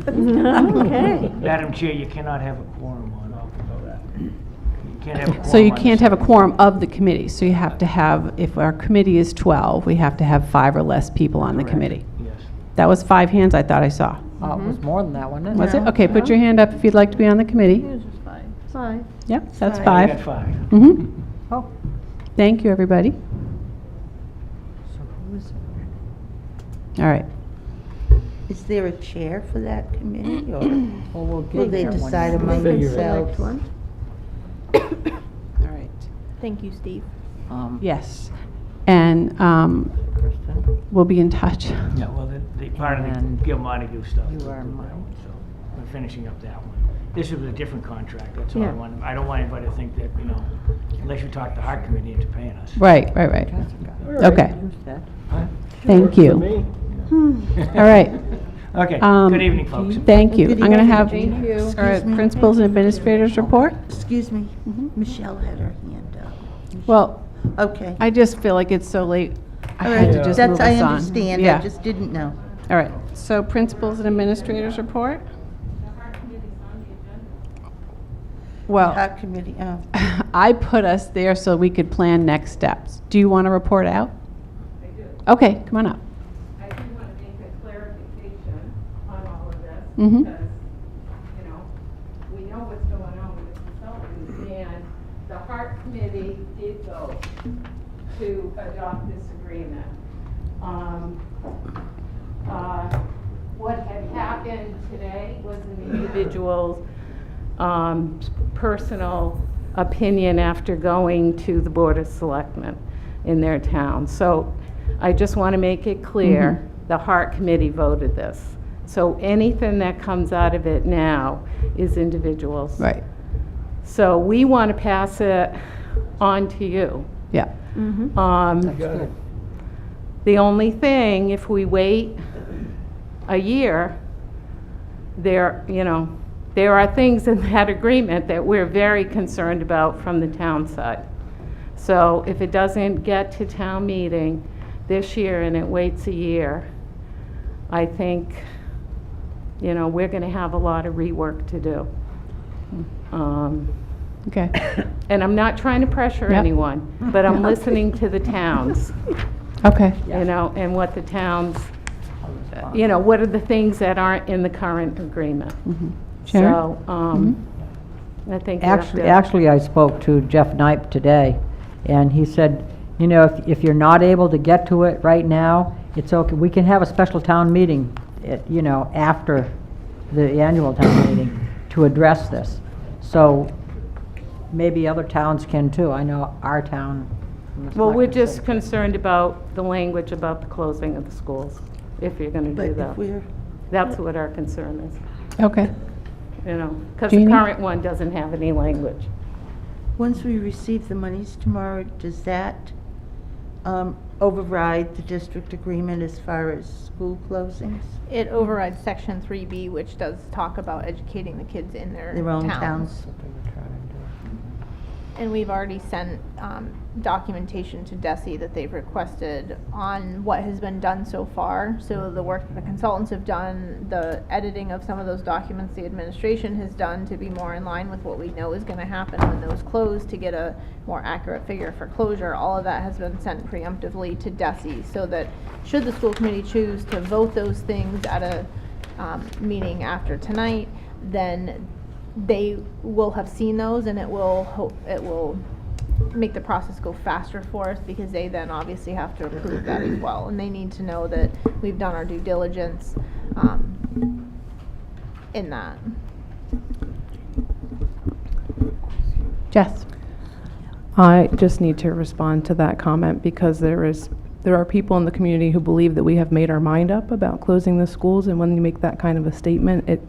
Okay. Madam Chair, you cannot have a quorum on that. You can't have a quorum So you on the can't have a side. quorum of the committee, so you have to have, if our committee is 12, we have to have 5 or less people on the Correct. committee. Yes. That was 5 hands I thought I saw. It was more than that, wasn't it? Was it? Okay, put your hand up if you'd like to be on the committee. Fine. Yep, that's You 5. got 5. Mm-hmm. Oh, Thank you, everybody. so who is it? All right. Is there a chair for that committee, or Well, we'll will get they there one decide day. among Figure it themselves? One. All right. Thank you, Steve. Yes. And Kristen, we'll be in touch. Yeah, well, the part of the And Gil Montague stuff. you we'll are do that mine. one, So we're finishing up that one. This is a different contract, that's all I Yeah. want. I don't want anybody to think that, unless you talk the Heart Committee into paying us. Right. Jessica. Okay. Who's that? Thank For you. me. All right. Okay, good evening, folks. Thank you. Good I'm going to evening. have Thank you. all right, Excuse me. principals and administrators report. Excuse me, Michelle had her hand up. Well, Okay. I just feel like it's so late. I All had right, to just that's, move I us on. understand, I Yeah. just didn't know. All right. So principals and administrators report. Well, Heart Committee, oh. I put us there so we could plan next steps. Do you want to report out? I do. Okay, come on up. I do want to make a clarification on all of this, Mhm. because, we know what's going on with the consultants, and the Heart Committee did vote to adopt this agreement. What had happened today was an individual's personal opinion after going to the Board of Selectmen in their town. So I just want to make it clear, the Heart Committee voted this. So anything that comes out of it now is individuals. Right. So we want to pass it on to you. Yeah. The only thing, if we wait a year, there, there are things in that agreement that we're very concerned about from the town side. So if it doesn't get to town meeting this year and it waits a year, I think, we're going to have a lot of rework to do. Okay. And I'm not trying to pressure anyone, but I'm listening to the towns. Okay. And what the towns, what are the things that aren't in the current agreement. Sharon? So, I think we have to- Actually, I spoke to Jeff Knipe today, and he said, if you're not able to get to it right now, it's okay. We can have a special town meeting, after the annual town meeting to address this. So maybe other towns can too. I know our town. Well, we're just concerned about the language about the closing of the schools, if you're going to do that. That's what our concern is. Okay. Because the current one doesn't have any language. Once we receive the monies tomorrow, does that override the district agreement as far as school closings? It overrides Section 3B, which does talk about educating the kids in their own towns. towns. And we've already sent documentation to DESE that they've requested on what has been done so far. So the work that the consultants have done, the editing of some of those documents the administration has done to be more in line with what we know is going to happen when those close, to get a more accurate figure for closure. All of that has been sent preemptively to DESE, so that should the school committee choose to vote those things at a meeting after tonight, then they will have seen those, and it will make the process go faster for us, because they then obviously have to approve that as well, and they need to know that we've done our due diligence in that. Jess? I just need to respond to that comment, because there are people in the community who believe that we have made our mind up about closing the schools, and when you make that kind of a statement, it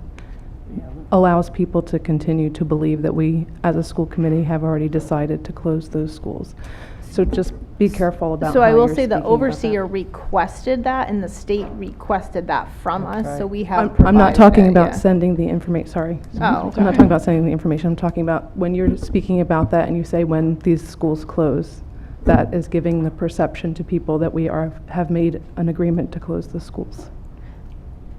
allows people to continue to believe that we, as a school committee, have already decided to close those schools. So just be careful about So how I will you're say the speaking about overseer requested that, and the state requested that from us, so we have I'm not provided talking it, about yeah. sending the information, sorry. Oh, I'm okay. not talking about sending the information, I'm talking about when you're speaking about that and you say when these schools close, that is giving the perception to people that we have made an agreement to close the schools.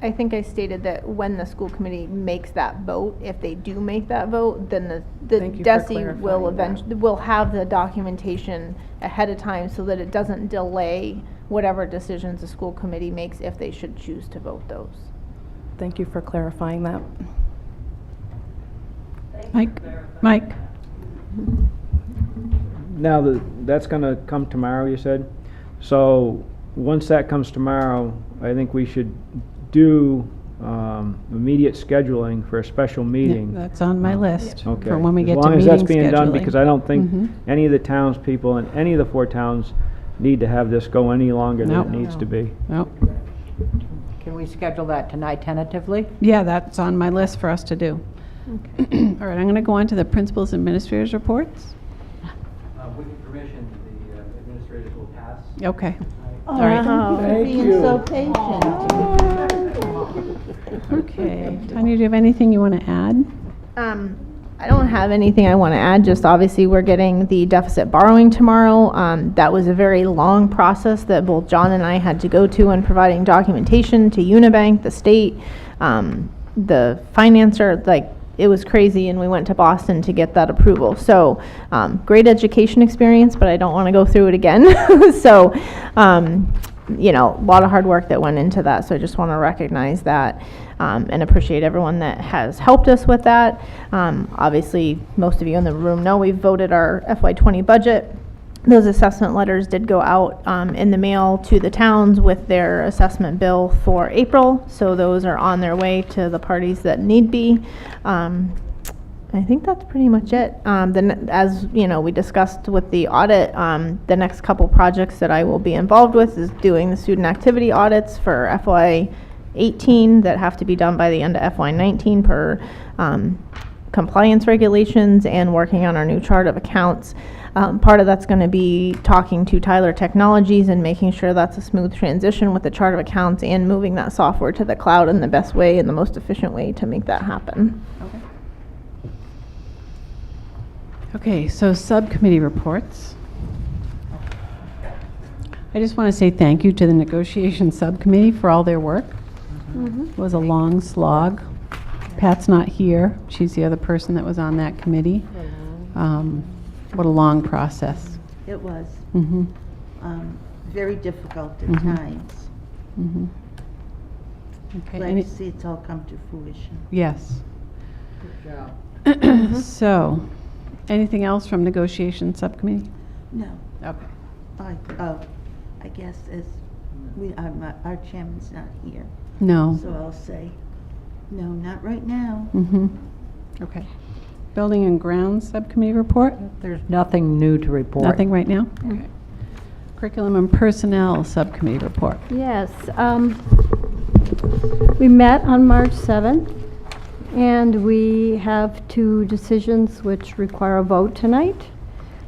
I think I stated that when the school committee makes that vote, if they do make that vote, then the Thank you for DESE clarifying will that. eventually, will have the documentation ahead of time, so that it doesn't delay whatever decisions the school committee makes if they should choose to vote those. Thank you for clarifying that. Mike? Now, that's going to come tomorrow, you said? So, once that comes tomorrow, I think we should do immediate scheduling for a special meeting. That's on my list Okay. for when we get to As long as meeting that's being done, because I don't think Mhm. any of the townspeople in any of the 4 towns need to have this go any longer than Nope. it needs to be. Nope. Can we schedule that tonight tentatively? Yeah, that's on my list for us to do. All right, I'm going to go on to the principals and administrators reports. With your permission, the administrators will pass. Okay. Oh, All right. thank you. Being so patient. Okay. Tanya, do you have anything you want to add? I don't have anything I want to add, just obviously we're getting the deficit borrowing tomorrow. That was a very long process that both John and I had to go to in providing documentation to Unibank, the state, the financer, it was crazy, and we went to Boston to get that approval. So, great education experience, but I don't want to go through it again. So, a lot of hard work that went into that. So I just want to recognize that and appreciate everyone that has helped us with that. Obviously, most of you in the room know we've voted our FY20 budget. Those assessment letters did go out in the mail to the towns with their assessment bill for April. So those are on their way to the parties that need be. I think that's pretty much it. Then, as we discussed with the audit, the next couple projects that I will be involved with is doing the student activity audits for FY18 that have to be done by the end of FY19 per compliance regulations, and working on our new chart of accounts. Part of that's going to be talking to Tyler Technologies and making sure that's a smooth transition with the chart of accounts and moving that software to the cloud in the best way and the most efficient way to make that happen. Okay, so subcommittee reports. I just want to say thank you to the negotiation subcommittee for all their work. It was a long slog. Pat's not here. She's the other person that was on that committee. What a long process. It was. Mm-hmm. Very difficult at Mhm. times. Mm-hmm. Okay. Glad any- to see it's all come to fruition. Yes. Good job. So, anything else from negotiation subcommittee? No. Okay. I guess as our chairman's not here. No. So I'll say, no, not right now. Mm-hmm. Okay. Building and grounds subcommittee report? There's nothing new to report. Nothing right now? Okay. Curriculum and personnel subcommittee report. Yes, we met on March 7th, and we have 2 decisions which require a vote tonight.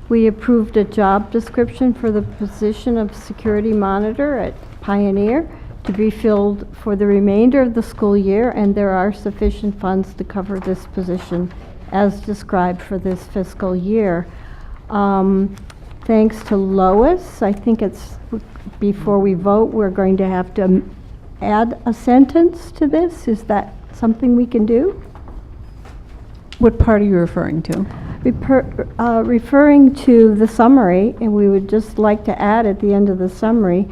We approved a job description for the position of security monitor at Pioneer to be filled for the remainder of the school year, and there are sufficient funds to cover this position as described for this fiscal year. Thanks to Lois, I think it's, before we vote, we're going to have to add a sentence to this. Is that something we can do? What part are you referring to? Referring to the summary, and we would just like to add at the end of the summary,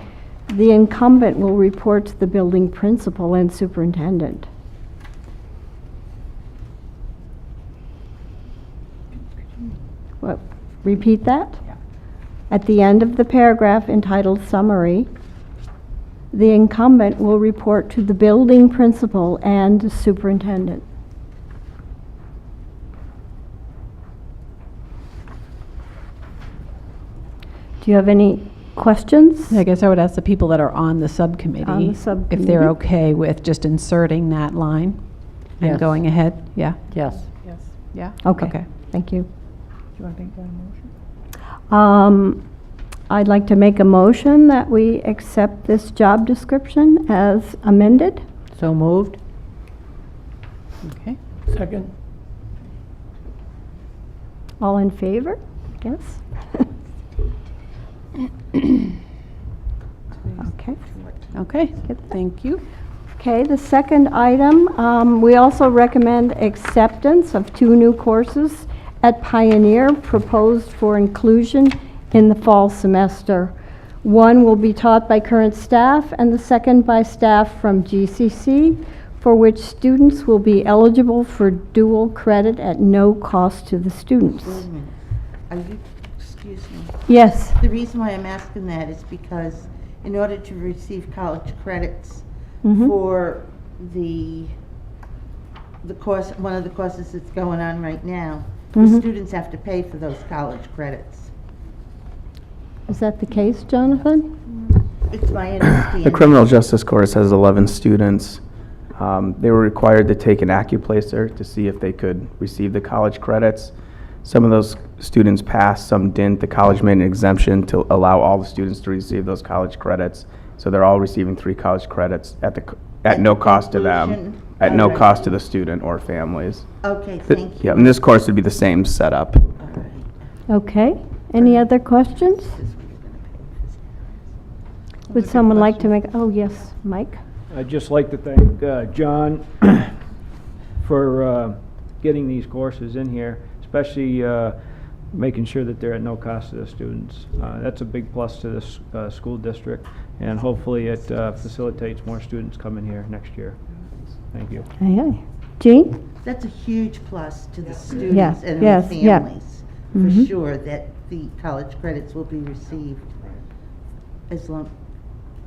the incumbent will report to the building principal and superintendent. What, repeat that? Yeah. At the end of the paragraph entitled Summary, the incumbent will report to the building principal and superintendent. Do you have any questions? I guess I would ask the people that are on the subcommittee. On the If subcommittee. they're okay with just inserting that line and Yes. going ahead? Yeah? Yes. Yes. Yeah? Okay. Thank you. Do you want to make that a motion? I'd like to make a motion that we accept this job description as amended. So moved. Okay. Second. All in favor? Yes? Okay. Okay, thank you. Okay, the second item, we also recommend acceptance of 2 new courses at Pioneer proposed for inclusion in the fall semester. One will be taught by current staff and the second by staff from GCC, for which students will be eligible for dual credit at no cost to the students. Wait a minute. Are you, excuse me. Yes. The reason why I'm asking that is because in order to receive college credits Mhm. for the course, one of the courses that's going on right now, the Mhm. students have to pay for those college credits. Is that the case, Jonathan? It's my understanding. The criminal justice course has 11 students. They were required to take an AccuPlacer to see if they could receive the college credits. Some of those students passed, some didn't. The college made an exemption to allow all the students to receive those college credits. So they're all receiving 3 college credits at no cost to them, Inclusion. at no Alright. cost to the student or families. Okay, thank you. Yeah, and this course would be the same setup. Okay. Any other questions? Would someone like to make, oh, yes, Mike? I'd just like to thank John for getting these courses in here, especially making sure that they're at no cost to the students. That's a big plus to this school district, and hopefully it facilitates more students coming here next year. Thank you. Aye, aye. Jean? That's a huge plus to the Yeah, students and their yes, yeah. families, for Mhm. sure, that the college credits will be received as long,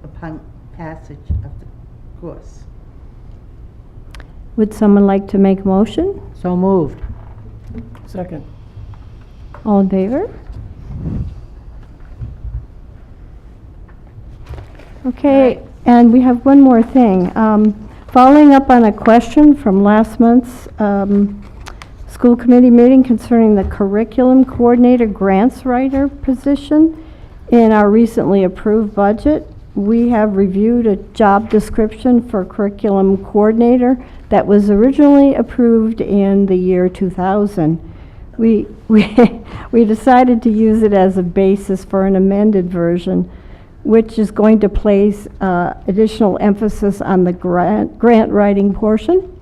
upon passage of the course. Would someone like to make a motion? So moved. Second. All in favor? Okay, and we have one more thing. Following up on a question from last month's School committee meeting concerning the curriculum coordinator grants writer position. In our recently approved budget, we have reviewed a job description for curriculum coordinator that was originally approved in the year 2000. We decided to use it as a basis for an amended version, which is going to place additional emphasis on the grant writing portion.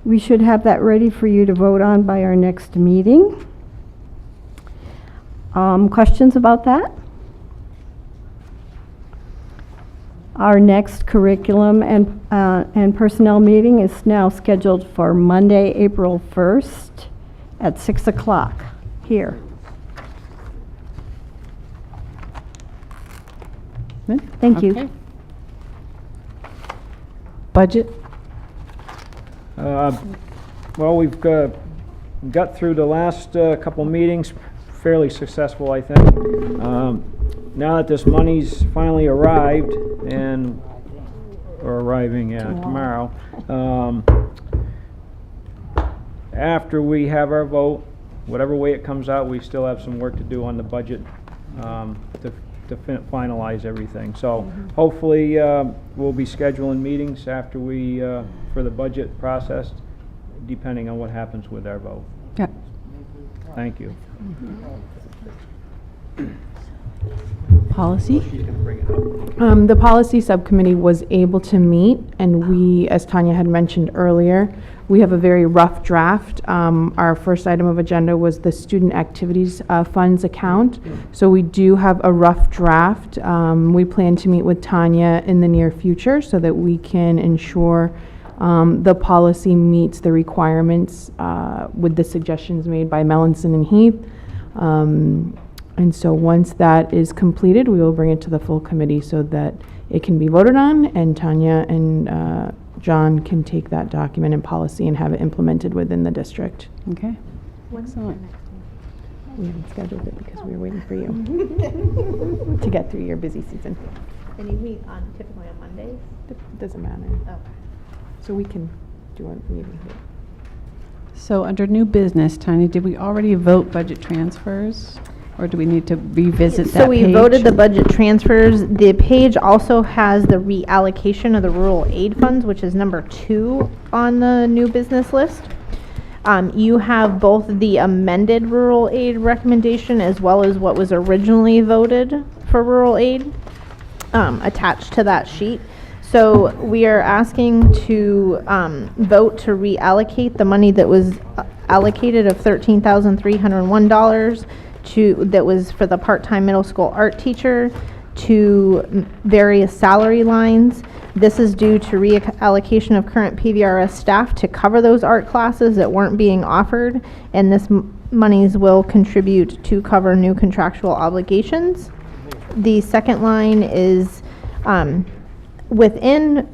We should have that ready for you to vote on by our next meeting. Questions about that? Our next curriculum and personnel meeting is now scheduled for Monday, April 1st at 6 o'clock here. Thank you. Okay. Budget? Well, we've got through the last couple meetings fairly successful, I think. Now that this money's finally arrived and or arriving tomorrow, after we have our vote, whatever way it comes out, we still have some work to do on the budget to finalize everything. So hopefully we'll be scheduling meetings after we for the budget process, depending on what happens with our vote. Yeah. Thank you. Policy. The policy subcommittee was able to meet, and we, as Tanya had mentioned earlier, we have a very rough draft. Our first item of agenda was the student activities funds account. So we do have a rough draft. We plan to meet with Tanya in the near future so that we can ensure the policy meets the requirements with the suggestions made by Melanson and Heath. And so once that is completed, we will bring it to the full committee so that it can be voted on, and Tanya and John can take that document and policy and have it implemented within the district. Okay. Excellent. We haven't scheduled it because we were waiting for you to get through your busy season. And you meet typically on Mondays? Doesn't matter. Okay. So we can do a meeting here. So under new business, Tanya, did we already vote budget transfers? Or do we need to revisit that So we page? voted the budget transfers. The page also has the reallocation of the rural aid funds, which is number 2 on the new business list. You have both the amended rural aid recommendation as well as what was originally voted for rural aid attached to that sheet. So we are asking to vote to reallocate the money that was allocated of $13,301 that was for the part-time middle school art teacher to various salary lines. This is due to reallocation of current PVRS staff to cover those art classes that weren't being offered, and this monies will contribute to cover new contractual obligations. The second line is within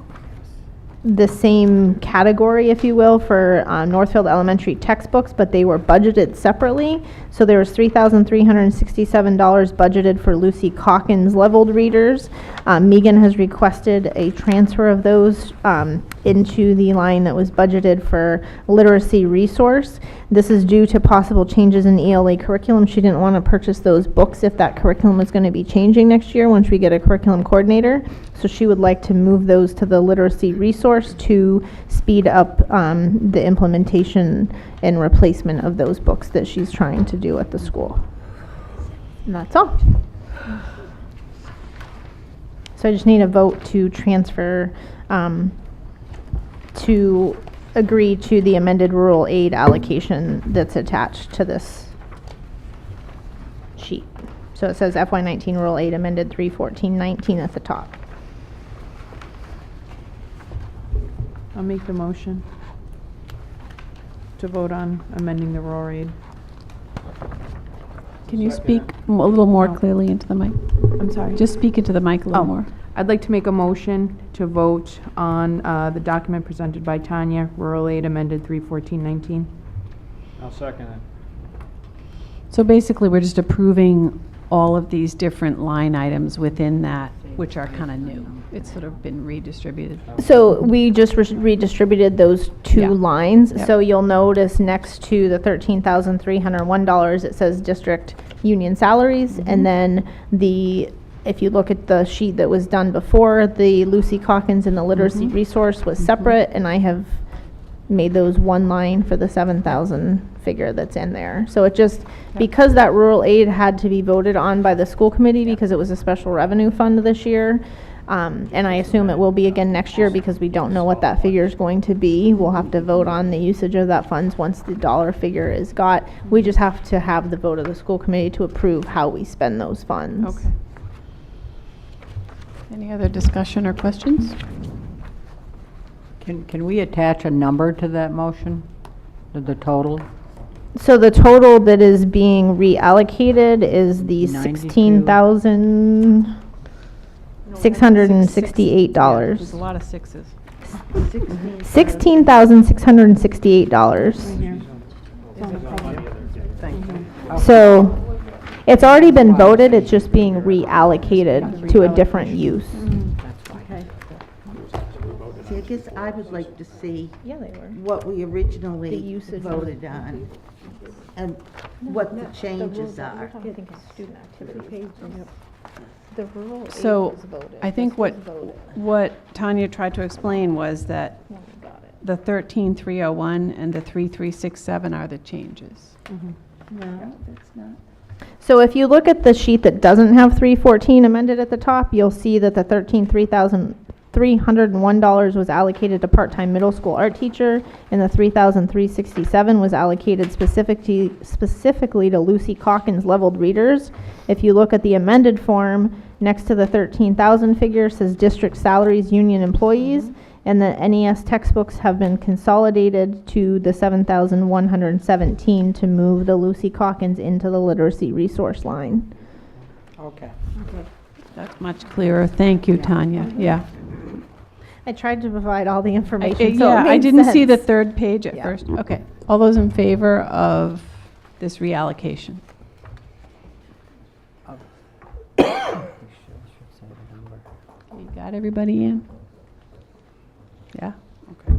the same category, if you will, for Northfield Elementary textbooks, but they were budgeted separately. So there was $3,367 budgeted for Lucy Calkins leveled readers. Megan has requested a transfer of those into the line that was budgeted for literacy resource. This is due to possible changes in the ELA curriculum. She didn't want to purchase those books if that curriculum is going to be changing next year once we get a curriculum coordinator. So she would like to move those to the literacy resource to speed up the implementation and replacement of those books that she's trying to do at the school. And that's all. So I just need a vote to transfer, to agree to the amended rural aid allocation that's attached to this sheet. So it says FY19 rural aid amended 31419 at the top. I'll make the motion to vote on amending the rural aid. Can you speak a little more clearly into the mic? I'm sorry. Just speak into the mic a little more. I'd like to make a motion to vote on the document presented by Tanya, rural aid amended 31419. I'll second it. So basically, we're just approving all of these different line items within that which are kind of new. It's sort of been redistributed. So we just redistributed those two Yeah. lines. Yep. So you'll notice next to the $13,301, it says district union salaries. And then if you look at the sheet that was done before, the Lucy Calkins and the literacy resource was separate, and I have made those one line for the 7,000 figure that's in there. So it just, because that rural aid had to be voted on by the school committee because it was a special revenue fund this year, and I assume it will be again next year because we don't know what that figure is going to be. We'll have to vote on the usage of that funds once the dollar figure is got. We just have to have the vote of the school committee to approve how we spend those funds. Okay. Any other discussion or questions? Can we attach a number to that motion, to the total? So the total that is being reallocated is the 92. $16,668. There's a lot of sixes. $16,668. Thank you. So it's already been voted, it's just being reallocated to a different use. See, I guess I would like to see Yeah, they were. what we originally The usage of- voted on and what the changes are. I think it's student activity. The rural aid So was voted. I think This was voted. what Tanya tried to explain was that Yeah, we got it. the 13,301 and the 3,367 are the changes. No, that's not. So if you look at the sheet that doesn't have 314 amended at the top, you'll see that the $13,301 was allocated to part-time middle school art teacher, and the $3,367 was allocated specifically to Lucy Calkins leveled readers. If you look at the amended form, next to the 13,000 figure says district salaries union employees, and the NES textbooks have been consolidated to the 7,117 to move the Lucy Calkins into the literacy resource line. Okay. That's much clearer. Thank you, Tanya. Yeah. I tried to provide all the information, so Yeah, it made I didn't see the sense. third page at Yeah. first. Okay. All those in favor of this reallocation? You got everybody in? Yeah? Okay.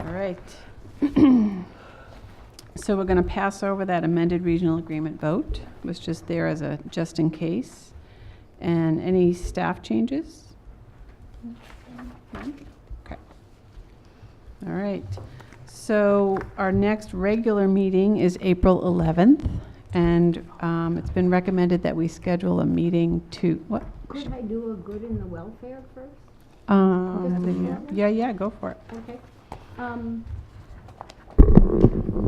All right. So we're going to pass over that amended regional agreement vote. It was just there as a just in case. And any staff changes? None? Okay. All right. So our next regular meeting is April 11th, and it's been recommended that we schedule a meeting to, what? Could I do a good in the welfare first? Yeah, go for it. Okay.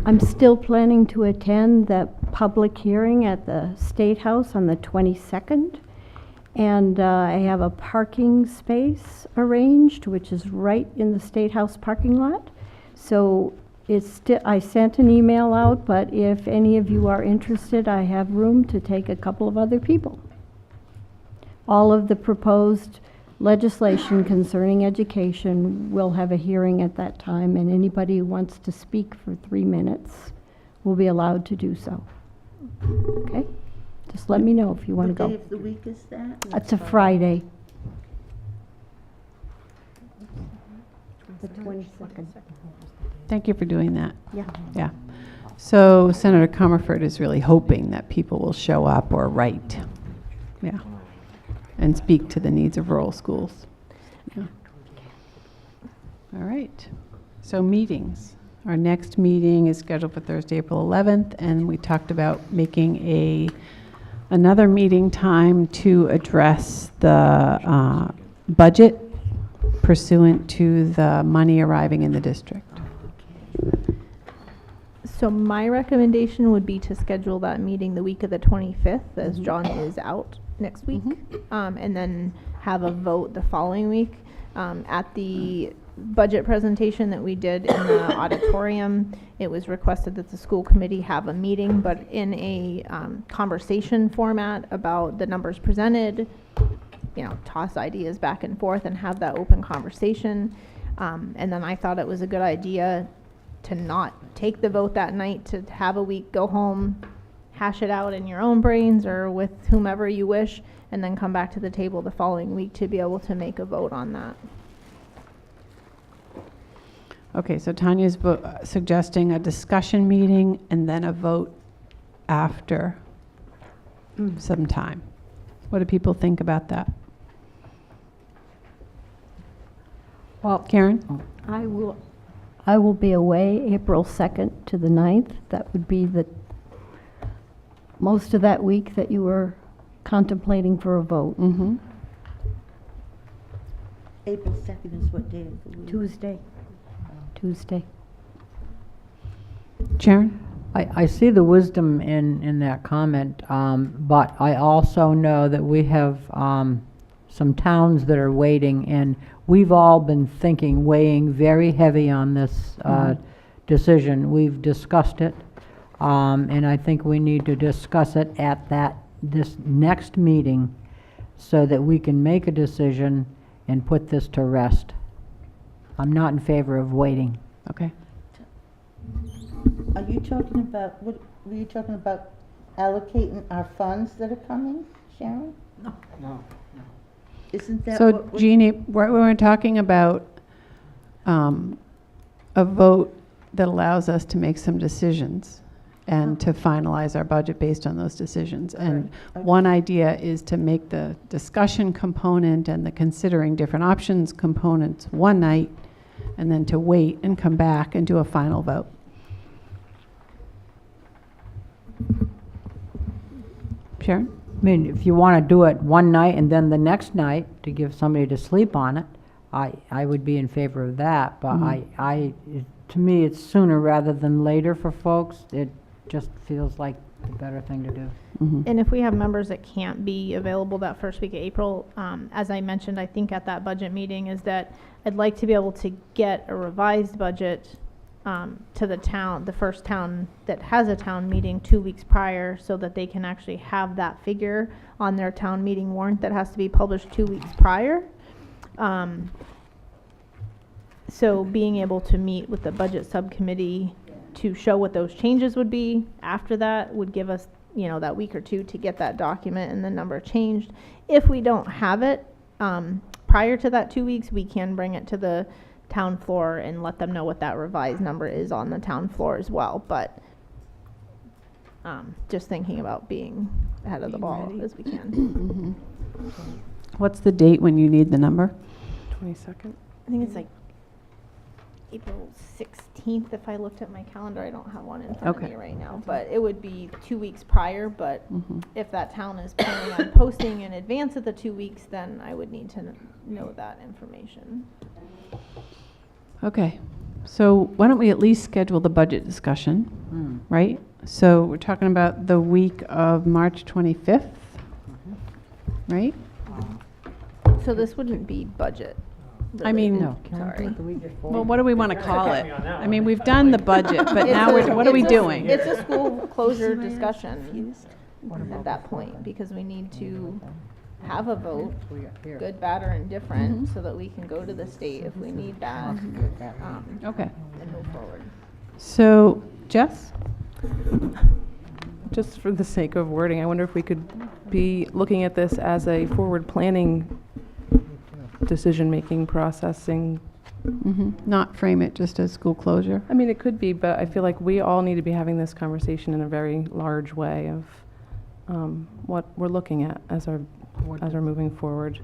I'm still planning to attend the public hearing at the State House on the 22nd. And I have a parking space arranged, which is right in the State House parking lot. So I sent an email out, but if any of you are interested, I have room to take a couple of other people. All of the proposed legislation concerning education will have a hearing at that time, and anybody who wants to speak for 3 minutes will be allowed to do so. Okay? Just let me know if you want to What day go. of the week is that? It's a Friday. The 22nd. Thank you for doing that. Yeah. Yeah. So Senator Comerford is really hoping that people will show up or write. Yeah. And speak to the needs of rural schools. Yeah. All right. So meetings. Our next meeting is scheduled for Thursday, April 11th, and we talked about making another meeting time to address the budget pursuant to the money arriving in the district. So my recommendation would be to schedule that meeting the week of the 25th, as John is out next week, and then have a vote the following week. At the budget presentation that we did in the auditorium, it was requested that the school committee have a meeting, but in a conversation format about the numbers presented, toss ideas back and forth and have that open conversation. And then I thought it was a good idea to not take the vote that night, to have a week, go home, hash it out in your own brains or with whomever you wish, and then come back to the table the following week to be able to make a vote on that. Okay, so Tanya's suggesting a discussion meeting and then a vote after some time. What do people think about that? Well, Karen? I will be away April 2nd to the 9th. That would be the most of that week that you were contemplating for a vote. Mm-hmm. April 2nd is what day of the week? Tuesday. Tuesday. Sharon? I see the wisdom in that comment, but I also know that we have some towns that are waiting, and we've all been weighing very heavy on this decision. We've discussed it, and I think we need to discuss it at this next meeting so that we can make a decision and put this to rest. I'm not in favor of waiting. Okay. Are you talking about, what were you talking about, allocating our funds that are coming, Sharon? No. Isn't that So what Jeannie, we're talking about a vote that allows us to make some decisions and to finalize our budget based on those decisions. And one idea is to make the discussion component and the considering different options components one night, and then to wait and come back and do a final vote. Sharon? I mean, if you want to do it one night and then the next night to give somebody to sleep on it, I would be in favor of that. But to me, it's sooner rather than later for folks. It just feels like the better thing to do. And if we have members that can't be available that first week of April, as I mentioned, I think at that budget meeting, is that I'd like to be able to get a revised budget to the town, the first town that has a town meeting 2 weeks prior, so that they can actually have that figure on their town meeting warrant that has to be published 2 weeks prior. So being able to meet with the budget subcommittee to show what those changes would be after that would give us, you know, that week or two to get that document and the number changed. If we don't have it prior to that 2 weeks, we can bring it to the town floor and let them know what that revised number is on the town floor as well. But just thinking about being ahead of the ball as we can. What's the date when you need the number? 22nd. I think it's like April 16th, if I looked at my calendar. I don't have one in front of me right now, but it would be 2 weeks prior. But if that town is planning on posting in advance of the 2 weeks, then I would need to know that information. Okay, so why don't we at least schedule the budget discussion, right? So we're talking about the week of March 25th, right? So this wouldn't be budget. I mean, sorry. Well, what do we want to call it? I mean, we've done the budget, but now what are we doing? It's a school closure discussion at that point, because we need to have a vote, good, bad, or indifferent, so that we can go to the state if we need that. Okay. And move forward. So, Jess? Just for the sake of wording, I wonder if we could be looking at this as a forward planning decision-making processing. Not frame it just as school closure. I mean, it could be, but I feel like we all need to be having this conversation in a very large way of what we're looking at as we're moving forward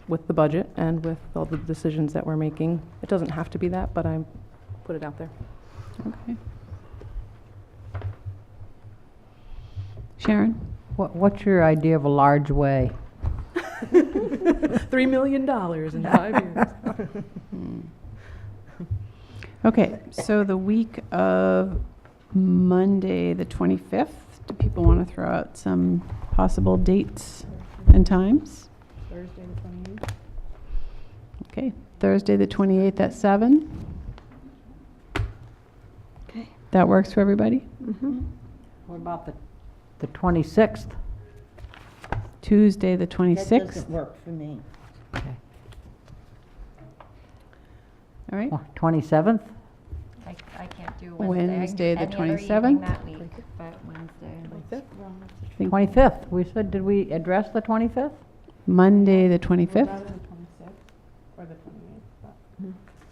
with the budget and with all the decisions that we're making. It doesn't have to be that, but I put it out there. Okay. Sharon? What's your idea of a large way? $3 million in 5 years. Okay, so the week of Monday, the 25th, do people want to throw out some possible dates and times? Thursday the 28th. Okay, Thursday, the 28th at 7. Okay. That works for everybody? What about the 26th? Tuesday, the That 26th. doesn't work for me. Okay. All right. 27th? I can't do Wednesday, the Any other evening 27th? that week, but Wednesday. 25th. We said, did we address the 25th? Monday, the 25th?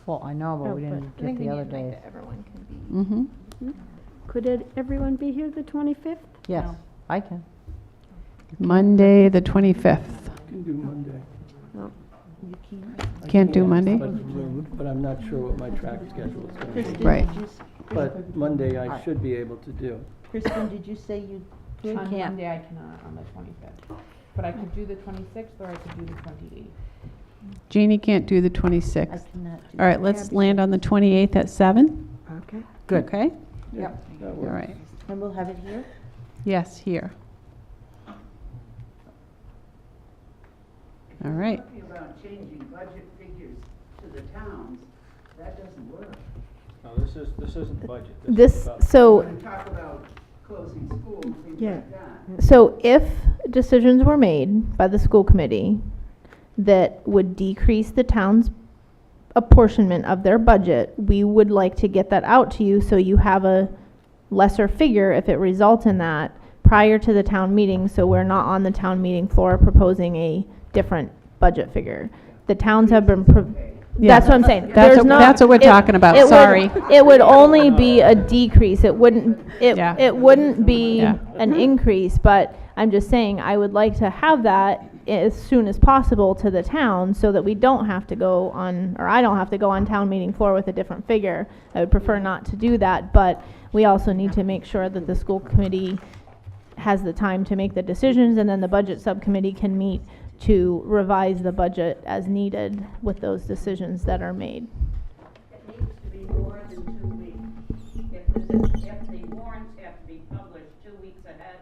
Well, I know, but we didn't get the other days. Everyone can be. Mm-hmm. Could everyone be here the 25th? Yes, I can. Monday, the 25th. Can do Monday. Can't do Monday? But I'm not sure what my track schedule is going to be. Right. But Monday I should be able to do. Kristen, did you say you could? On Monday, I cannot on the 25th. But I could do the 26th or I could do the 28th. Jeannie can't do the 26th. I cannot do All right, let's land on the 28th at 7. Okay. Good. Okay? Yep. That All works. right. And we'll have it here? Yes, here. All right. Talking about changing budget figures to the towns, that doesn't work. No, this isn't budget. So, Talk about closing schools, things Yeah. like that. so if decisions were made by the school committee that would decrease the town's apportionment of their budget, we would like to get that out to you so you have a lesser figure if it results in that prior to the town meeting, so we're not on the town meeting floor proposing a different budget figure. The towns have been, Yeah. that's what I'm saying. That's There's what- not- that's what we're it- talking about. it would- Sorry. It would only be a decrease. It wouldn't, Yeah. it wouldn't be Yeah. an increase, but I'm just saying, I would like to have that as soon as possible to the town so that we don't have to go on, or I don't have to go on town meeting floor with a different figure. I would prefer not to do that, but we also need to make sure that the school committee has the time to make the decisions, and then the budget subcommittee can meet to revise the budget as needed with those decisions that are made. It needs to be more than 2 weeks. If the warrants have to be published 2 weeks ahead,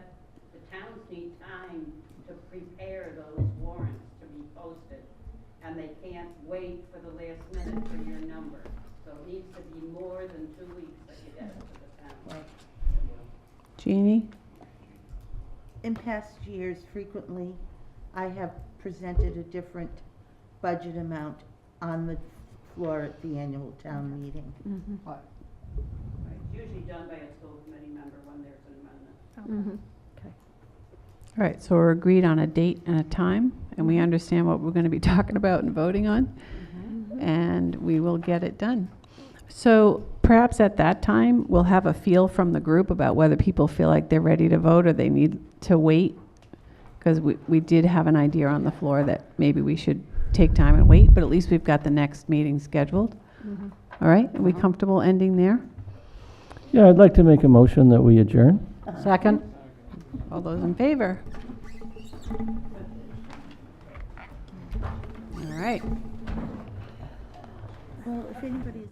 the towns need time to prepare those warrants to be posted. And they can't wait for the last minute for your number. So it needs to be more than 2 weeks that you get it to the town. Jeannie? In past years, frequently, I have presented a different budget amount on the floor at the annual town meeting. Right. It's usually done by a school committee member when there's an amendment. All right, so we're agreed on a date and a time, and we understand what we're going to be talking about and voting on, and we will get it done. So perhaps at that time, we'll have a feel from the group about whether people feel like they're ready to vote or they need to wait, because we did have an idea on the floor that maybe we should take time and wait, but at least we've got the next meeting scheduled. All right, are we comfortable ending there? Yeah, I'd like to make a motion that we adjourn. Second? All those in favor? All right. Well, if anybody's